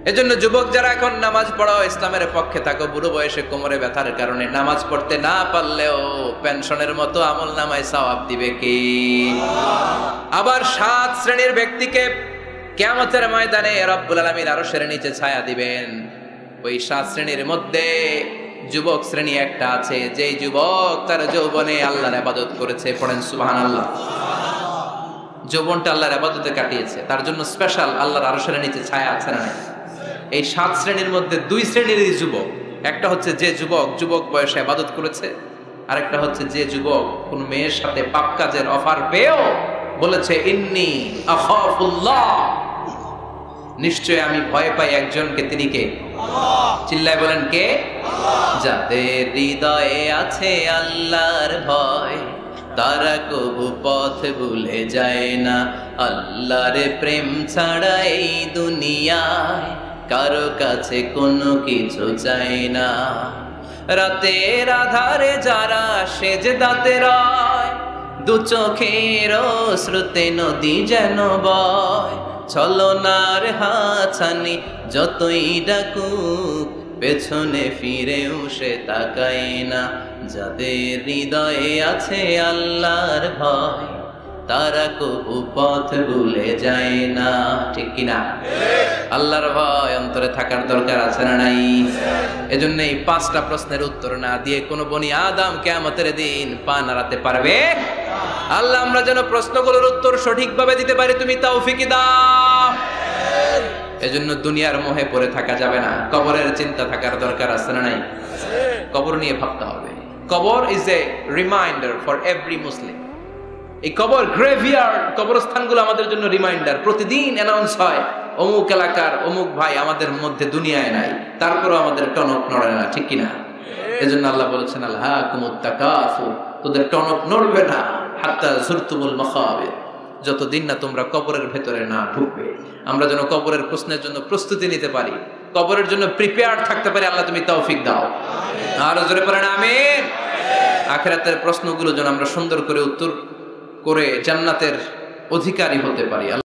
এজন্য যুবক যারা এখন নামাজ পড়ো, ইসলামের পক্ষে থাকো, বুড়ো বয়সে কোমরে ব্যথার কারণে নামাজ পড়তে না পারলেও পেনশনের মতো আমল নামায় সওয়াব দিবে কে? আবার 7 শ্রেণীর ব্যক্তিকে কিয়ামতের ময়দানে রব্বুল আলামিন আরশের নিচে ছায়া দিবেন। ওই 7 শ্রেণীর মধ্যে যুবক শ্রেণী একটা আছে, যেই যুবক তার যৌবনে আল্লাহর ইবাদত করেছে। পড়েন সুবহানাল্লাহ। যৌবনটা আল্লাহর ইবাদতে কাটিয়েছে, তার জন্য স্পেশাল আল্লাহর আরশের নিচে ছায়া আছে না? এই 7 শ্রেণীর মধ্যে 2 শ্রেণীর যুবক। একটা হচ্ছে যে যুবক বয়সে ইবাদত করেছে, আর একটা হচ্ছে যে যুবক কোন মেয়ের সাথে পাপ কাজের অফার পেয়েও বলেছে ইন্নী আখাফুল্লাহ, নিশ্চয় আমি ভয় পাই একজনকে, তিনি কে? আল্লাহ। চিল্লায় বলেন কে? আল্লাহ। যাদের হৃদয়ে আছে আল্লাহর ভয়, তারা কবু পথ ভুলে যায় না। আল্লাহর প্রেম ছাড়া এই দুনিয়ায় কারো কাছে কোনো কিছু চাই না। রাতের আধারে যারা সেজদাতে রয়, দু চোখের শ্রুতে নদী যেন বয়। ছলনার হাছানি যতই ডাকুক, পেছনে ফিরেও সে তাকায় না। যাদের হৃদয়ে আছে আল্লাহর ভয়, তারা কবু পথ ভুলে যায় না। ঠিক কিনা? আল্লাহর ভয় অন্তরে থাকার দরকার আছে না নাই? এজন্য এই 5টা প্রশ্নের উত্তর না দিয়ে কোন বনি আদম কিয়ামতের দিন পা নাড়াতে পারবে? আল্লাহ আমরা যেন প্রশ্নগুলোর উত্তর সঠিকভাবে দিতে পারি, তুমি তৌফিক দাও। এজন্য দুনিয়ার মোহে পড়ে থাকা যাবে না, কবরের চিন্তা থাকার দরকার আছে না নাই? কবর নিয়ে ভাবতে হবে। কবর is a reminder for every মুসলিম। এই কবর গ্রেভিয়ার্ড, কবরস্থানগুলো আমাদের জন্য রিমাইন্ডার। প্রতিদিন অ্যানাউন্স হয় অমুক এলাকার অমুক ভাই আমাদের মধ্যে দুনিয়ায় নাই, তারপরও আমাদের টনক নড়ে না। ঠিক কিনা? এজন্য আল্লাহ বলেছেন আলহাকুমুত তাকাসুর, তোদের টনক নড়বে না হাত্তা যুরতুমুল মাকাবির, যতদিন না তোমরা কবরের ভেতরে না ঢুকবে। আমরা যেন কবরের প্রশ্নের জন্য প্রস্তুতি নিতে পারি, কবরের জন্য প্রিপেয়ার্ড থাকতে পারি। আল্লাহ তুমি তৌফিক দাও। আর জোরে পড়েন আমিন। আখিরাতের প্রশ্নগুলো যেন আমরা সুন্দর করে উত্তর করে জান্নাতের অধিকারী হতে পারি।